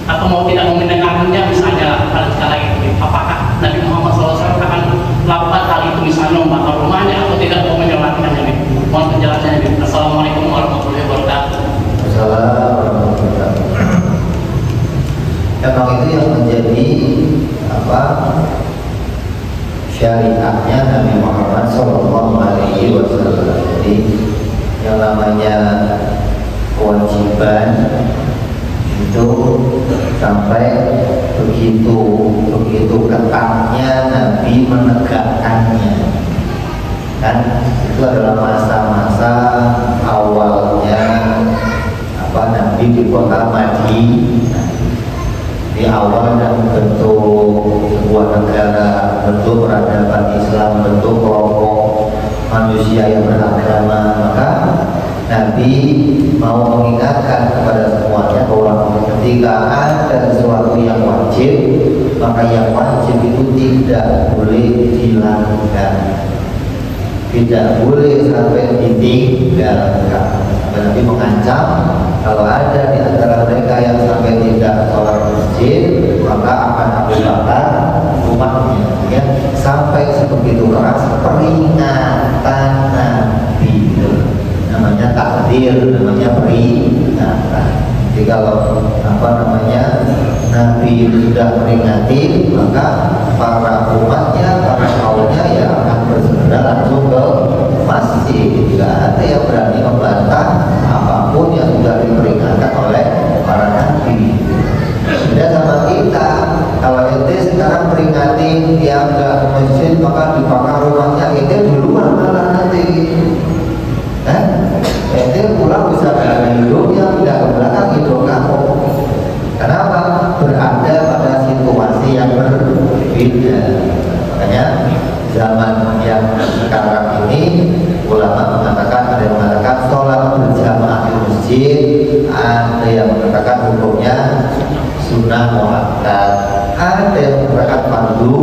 Atau mau tidak mendengarkannya, misalnya kala itu, apakah Nabi Muhammad SAW akan melakukan hal itu, misalnya membakar rumahnya, atau tidak mau menyolatkannya? Mohon penjelasannya. Assalamualaikum warahmatullahi wabarakatuh. kewajiban itu sampai begitu ketatnya Nabi menegakkannya. Kan itu adalah masa-masa awalnya Nabi di kota Madinah. Di awal dan bentuk sebuah negara, bentuk peradaban Islam, bentuk kelompok manusia yang beragama, maka Nabi mau mengingatkan kepada semuanya bahwa ketika ada sesuatu yang wajib, maka yang wajib itu tidak boleh dilakukan, tidak boleh sampai ditinggalkan. Nabi mengancam kalau ada di antara mereka yang sampai tidak sholat masjid, maka akan Abu Bakar rumahnya, ya, sampai sebegitu keras peringatan Nabi. Namanya takdir, namanya peringatan. Jadi kalau Nabi sudah meringati, maka para umatnya, para kaumnya ya akan bersegera langsung ke masjid. Tidak ada yang berani membantah apapun yang sudah diperingatkan oleh para nabi. Beda sama kita, kalau ente sekarang peringati yang nggak ke masjid, maka dibakar rumahnya, ente duluan malah nanti. Ente pulang bisa dengan hidupnya, tidak ke belakang hidup kamu. Kenapa? Berada pada situasi yang berbeda. Makanya zaman yang sekarang ini ulama mengatakan, ada yang mengatakan sholat berjamaah di masjid, ada yang mengatakan hukumnya sunnah muakkad, ada yang mengatakan fardu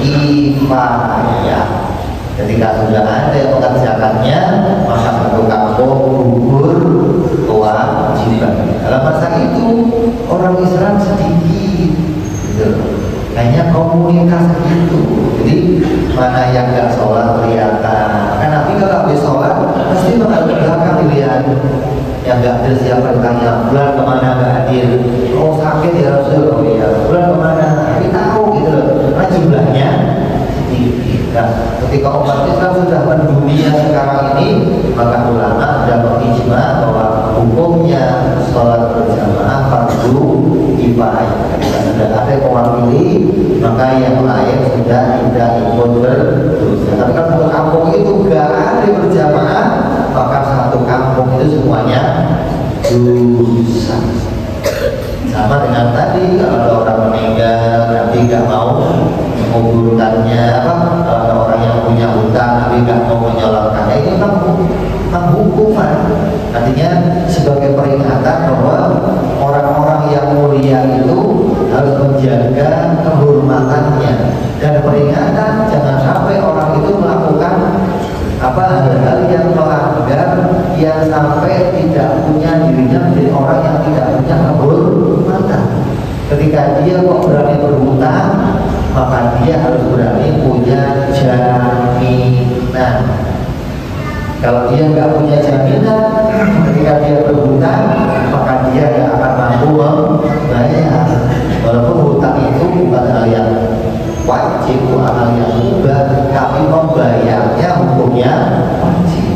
kifayah. Ketika sudah ada yang mengerjakannya, maka satu kampung gugur kewajiban. Dalam masa itu orang Islam sedikit, gitu. Hanya komunitas itu. Jadi mana yang nggak sholat kelihatan. Kan Nabi kalau habis sholat pasti menghadap belakang dilihat. Yang nggak hadir siapa ditanya, bulan kemana nggak hadir? Oh sakit ya Rasul, oh iya. Bulan kemana? Tapi tahu gitu loh. Karena jumlahnya sedikit. Nah, ketika umat Islam sudah mendunia sekarang ini, maka ulama sudah berijma bahwa hukumnya sholat berjamaah fardu kifayah. Ketika sudah ada yang mewakili, maka yang lain sudah tidak ikut berdosa. Tapi kan satu kampung itu gak ada berjamaah, maka satu kampung itu semuanya dosa. Sama dengan tadi, kalau ada orang meninggal, Nabi gak mau menguburkannya, kalau ada orang yang punya hutang, Nabi gak mau menyolatkannya, itu kan hukuman. Artinya sebagai peringatan bahwa orang-orang yang mulia itu harus menjaga kehormatannya, dan peringatan jangan sampai orang itu melakukan hal-hal yang melanggar, yang sampai tidak punya dirinya menjadi orang yang tidak punya kehormatan. Ketika dia kok berani berhutang, maka dia harus berani punya jaminan. Kalau dia nggak punya jaminan, ketika dia berhutang, maka dia nggak akan mampu membayar. Walaupun hutang itu bukan hal yang wajib, bukan hal yang mubah, tapi membayarnya hukumnya wajib.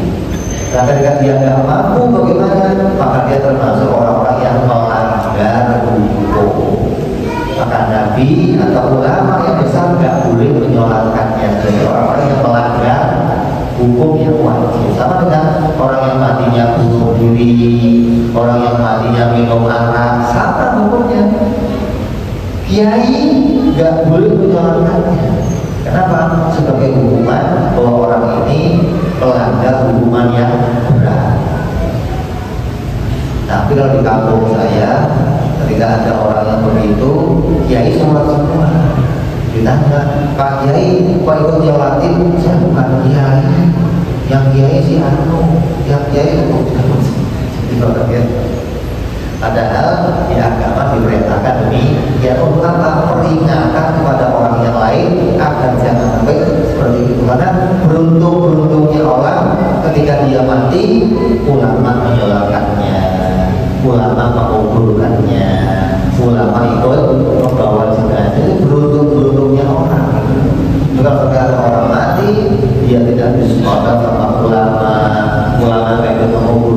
Nah, ketika dia nggak mampu bagaimana? Maka dia termasuk orang-orang yang melanggar hukum. Maka Nabi atau ulama yang besar nggak boleh menyolatkannya. Jadi orang-orang yang melanggar hukum yang wajib. Sama dengan orang yang matinya bunuh diri, orang yang matinya minum arak, sama hukumnya. Kiai nggak boleh menyolatkannya. Kenapa? Sebagai hukuman bahwa orang ini melanggar hukuman yang berat. Tapi kalau di kampung saya, ketika ada orang yang begitu, kiai sholat semua. Ditanya, Pak Kiai, kok ikut nyolatin? Saya bukan kiai. Yang kiai si anu, yang kiai itu bukan. Padahal di agama diperintahkan demikian, untuk apa? Peringatan kepada orang yang lain agar jangan sampai seperti itu. Karena beruntung-beruntungnya orang ketika dia mati, ulama menyolatkannya, ulama menguburkannya, ulama ikut membawa jenazah. Itu beruntung-beruntungnya orang. Kalau sekarang orang mati, dia tidak disolat sama ulama, ulama ikut mengubur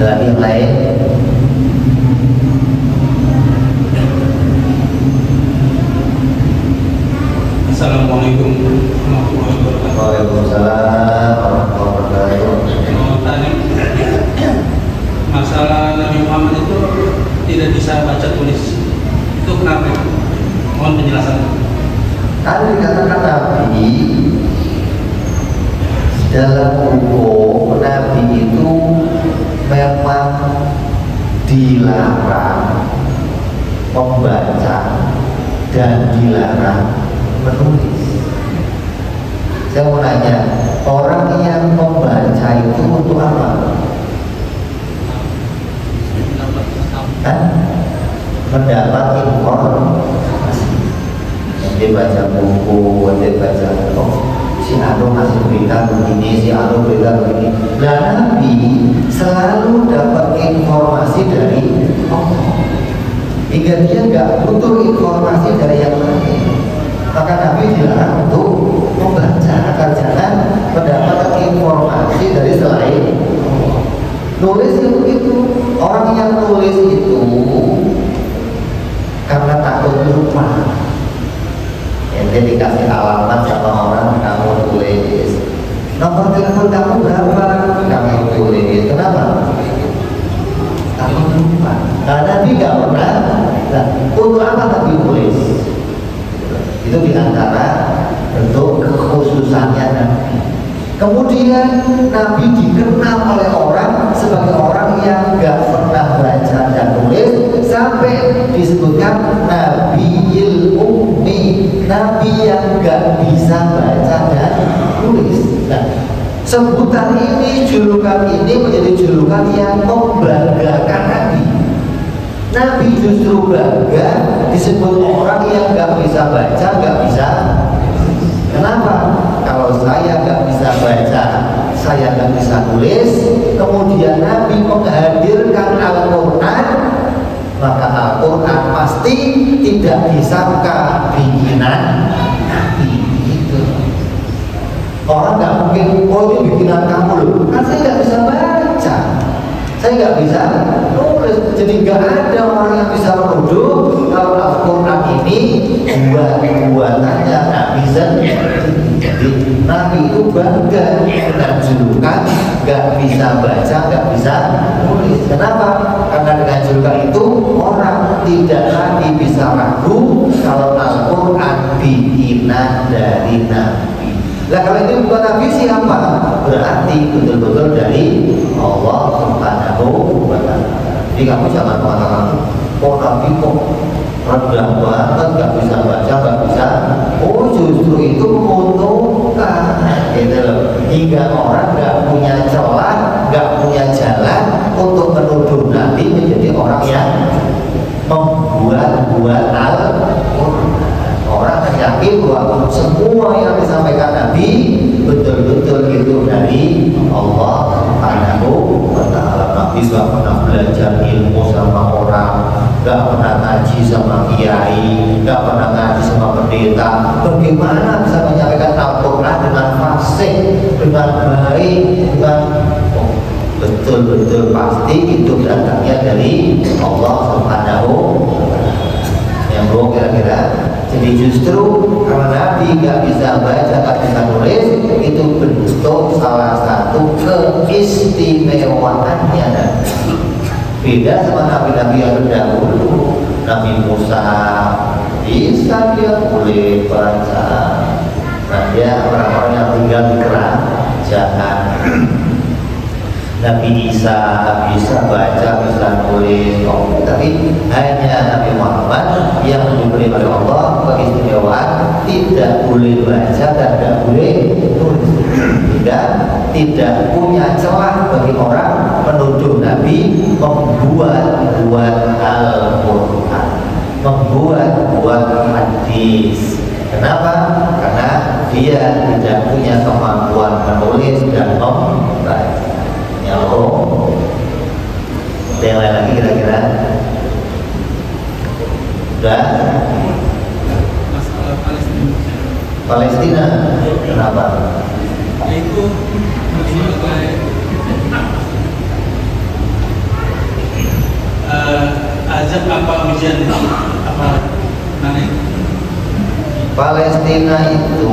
Ada yang lain? Assalamualaikum warahmatullahi wabarakatuh. Waalaikumsalam warahmatullahi wabarakatuh. Mau tanya, masalah Nabi Muhammad itu tidak bisa baca tulis, itu kenapa? Mohon penjelasan. Kan dikatakan Nabi dalam hukum Nabi itu memang dilarang membaca dan dilarang menulis. Saya mau nanya, orang yang membaca itu untuk apa? Kan mendapat informasi. Nanti baca buku, nanti baca si Anu masih berita begini, si Anu berita begini. Nah, Nabi selalu dapat informasi dari Allah. Hingga dia nggak butuh informasi dari yang lain. Maka Nabi dilarang untuk membaca agar jangan mendapatkan informasi dari selain Allah. Nulis itu begitu. Orang yang nulis itu karena takut lupa. Ente dikasih alamat sama orang, kamu tulis. Nomor telepon kamu berapa? Kamu tulis. Kenapa? Takut lupa. Karena Nabi nggak pernah. Nah, untuk apa Nabi tulis? Itu diantara bentuk kekhususannya Nabi. Kemudian Nabi dikenal oleh orang sebagai orang yang nggak pernah baca dan tulis, sampai disebutkan Nabiil Ummi, Nabi yang nggak bisa baca dan tulis. Nah, sebutan ini, julukan ini menjadi julukan yang membanggakan Nabi. Nabi justru bangga disebut orang yang nggak bisa baca, nggak bisa. Kenapa? Kalau saya nggak bisa baca, saya nggak bisa tulis, kemudian Nabi menghadirkan Al-Quran, maka Al-Quran pasti tidak disangka bikinan Nabi. Itu orang nggak mungkin, oh itu bikinan kamu loh, kan saya nggak bisa baca, saya nggak bisa nulis, jadi nggak ada orang yang bisa menuduh kalau Al-Quran ini buatannya Nabi sendiri. Jadi Nabi itu bangga dengan julukan nggak bisa baca, nggak bisa nulis. Kenapa? Karena dengan julukan itu orang tidak lagi bisa ragu kalau Al-Quran bikinan dari Nabi. Nah, kalau itu bukan Nabi siapa? Berarti betul-betul dari Allah Subhanahu wa Ta'ala. Jadi kamu jangan mengatakan, oh Nabi kok rendah banget, nggak bisa baca, nggak bisa. Oh, justru itu menguntungkan, gitu loh. Hingga orang nggak punya celah, nggak punya jalan untuk menuduh Nabi menjadi orang yang membuat Al-Quran. Orang akan yakin bahwa semua yang disampaikan Nabi betul-betul itu dari Allah Subhanahu wa Ta'ala. Nabi nggak pernah belajar ilmu sama orang, nggak pernah ngaji sama kiai, nggak pernah ngaji sama pendeta. Bagaimana bisa menyampaikan Al-Quran dengan fasih, dengan baik, dengan betul-betul pasti itu datangnya dari Allah Subhanahu wa Ta'ala. Yang belum kira-kira. Jadi justru karena Nabi nggak bisa baca, nggak bisa nulis, itu bentuk salah satu keistimewaannya Nabi. Beda sama nabi-nabi yang terdahulu. Nabi Musa bisa dia boleh baca. Nah, dia orang-orang yang tinggal di kerajaan. Nabi Isa bisa baca, bisa nulis, tapi hanya Nabi Muhammad yang diberi oleh Allah keistimewaan tidak boleh baca dan tidak boleh tulis, dan tidak punya celah bagi orang menuduh Nabi membuat Al-Quran, membuat hadis. Kenapa? Karena dia tidak punya kemampuan menulis dan membaca. Oh, ada yang lain lagi kira-kira? Udah? Masalah Palestina. Palestina, kenapa? Yaitu sebagai azab apa ujian itu? Apa mana? Palestina itu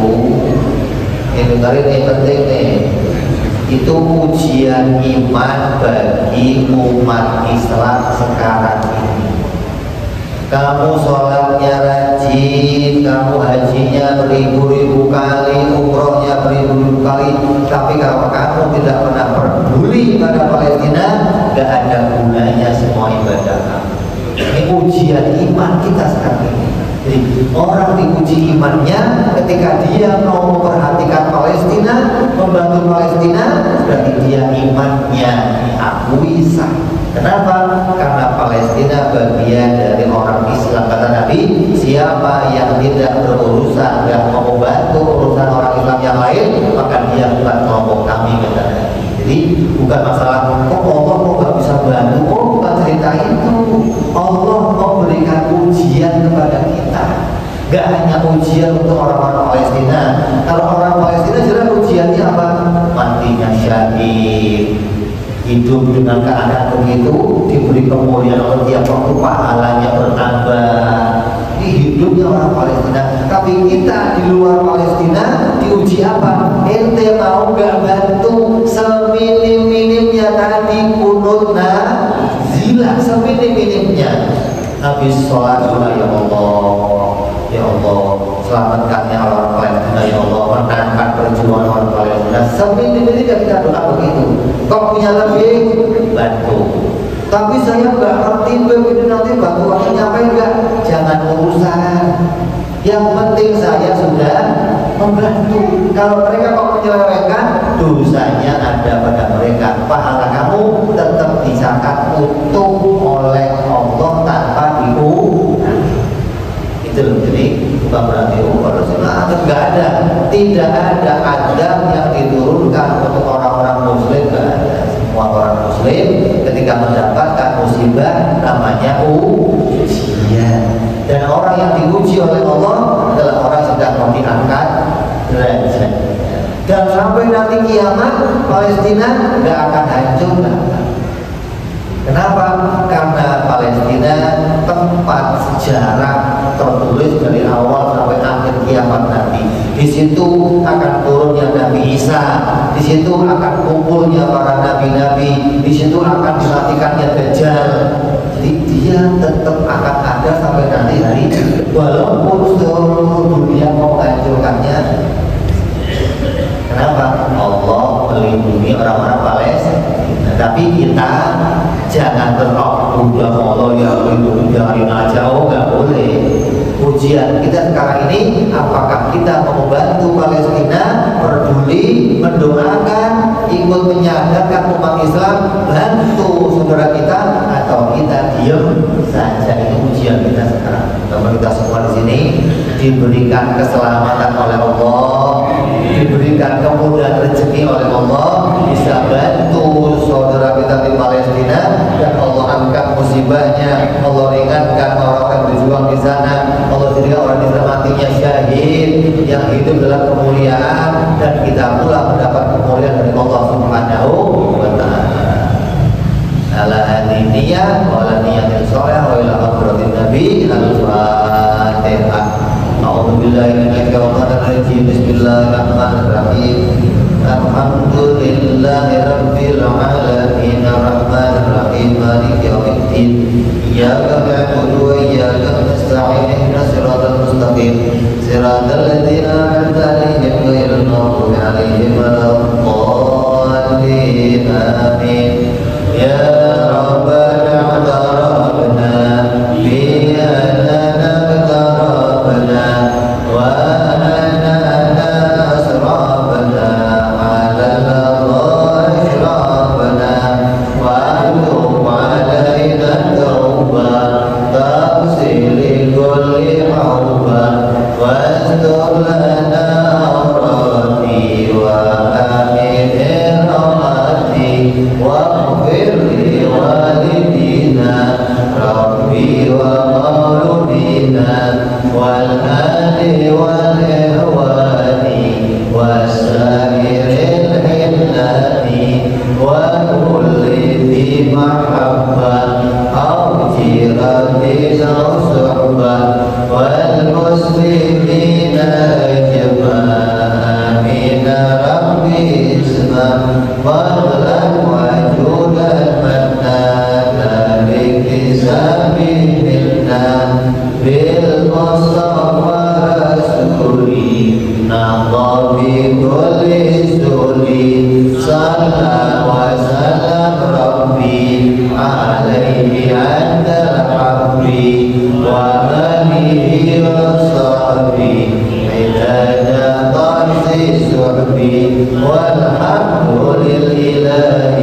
ini penting nih. Itu ujian iman bagi umat Islam sekarang ini. Kamu sholatnya rajin, kamu hajinya beribu-ribu kali, umrohnya beribu-ribu kali, tapi kalau kamu tidak pernah peduli pada Palestina, gak ada gunanya semua ibadah kamu. Ini ujian iman kita sekarang ini. Jadi orang diuji imannya ketika dia mau memperhatikan Palestina, membantu Palestina, berarti dia imannya diakui sah. Kenapa? Karena Palestina bagian dari orang Islam. Kata Nabi, siapa yang tidak berurusan dan mau membantu urusan orang Islam yang lain, maka dia bukan kelompok kami, kata Nabi. Jadi bukan masalah kok Allah kok gak bisa bantu, oh bukan cerita itu. Allah mau berikan ujian kepada kita. Gak hanya ujian untuk orang-orang Palestina. Kalau orang Palestina jelas ujiannya apa? Matinya syahid, hidup dengan keadaan begitu, diberi kemuliaan oleh tiap waktu, pahalanya bertambah. Ini hidupnya orang Palestina. Tapi kita di luar Palestina diuji apa? Ente mau gak bantu seminim-minimnya tadi kunut nazilah, seminim-minimnya. Habis sholat juga, ya Allah, selamatkannya orang Palestina, ya Allah, menangkan perjuangan orang Palestina. Seminim-minimnya kita doa begitu. Kok punya lebih, bantu. Tapi saya nggak ngerti begitu, nanti bantuannya nyampe nggak? Jangan urusan. Yang penting saya sudah membantu. Kalau mereka kok menyelewengkan, dosanya ada pada mereka. Pahala kamu tetap dicatat utuh oleh Allah tanpa diurangi. Itu loh. Jadi bukan berarti kalau sebenarnya nggak ada, tidak ada adab yang diturunkan untuk orang-orang Muslim, nggak ada. Semua orang Muslim ketika mendapatkan musibah namanya ujian. Dan orang yang diuji oleh Allah adalah orang yang sedang mau diangkat derajat. Dan sampai nanti kiamat Palestina nggak akan hancur. Kenapa? Karena Palestina tempat sejarah tertulis dari awal sampai akhir kiamat nanti. Di situ akan turunnya Nabi Isa, di situ akan kumpulnya para nabi-nabi, di situ akan dimatikannya Dajjal. Jadi dia tetap akan ada sampai nanti hari, walaupun seluruh dunia mau hancurkannya. Kenapa? Allah melindungi orang-orang Palestina. Tapi kita jangan berok udah Allah ya melindungi, jangan aja, oh nggak boleh. Ujian kita sekarang ini, apakah kita mau membantu Palestina, peduli, mendoakan, ikut menyadarkan umat Islam, bantu saudara kita, atau kita diam saja? Itu ujian kita sekarang. Kalau kita semua di sini diberikan keselamatan oleh Allah, diberikan kemudahan rezeki oleh Allah, bisa bantu saudara kita di Palestina, dan Allah angkat musibahnya, Allah ringankan orang yang berjuang di sana, Allah jadikan orang Islam matinya syahid, yang hidup dalam kemuliaan, dan kita pula mendapat kemuliaan dari Allah Subhanahu wa Ta'ala. Ala hadiniyah wa ala niyatin sholeh wa ila hadratin Nabi al-Fatihah. A'udzubillahi minasyaitonir rajim. Bismillahirrahmanirrahim. Alhamdulillahi rabbil alamin arrahmanir rahim maliki yaumiddin. Iyyaka na'budu wa iyyaka nasta'in ihdinas siratal mustaqim siratal ladzina an'amta 'alaihim ghairil maghdubi 'alaihim waladdallin. Amin. Ya Rabbana tarabna bi annana tarabna wa annana asrabna ala Allah ashrabna wa antum alaina tawba tafsili kulli hawba wa astur lana awrati wa amin irhamati wa walidina Rabbi wa mauludina wal ahli wal ihwani wasairil hillani wa kulli di mahabbah au jiran عليه عند الحب وآله وصحبه عداد طرز السحب والحمد لله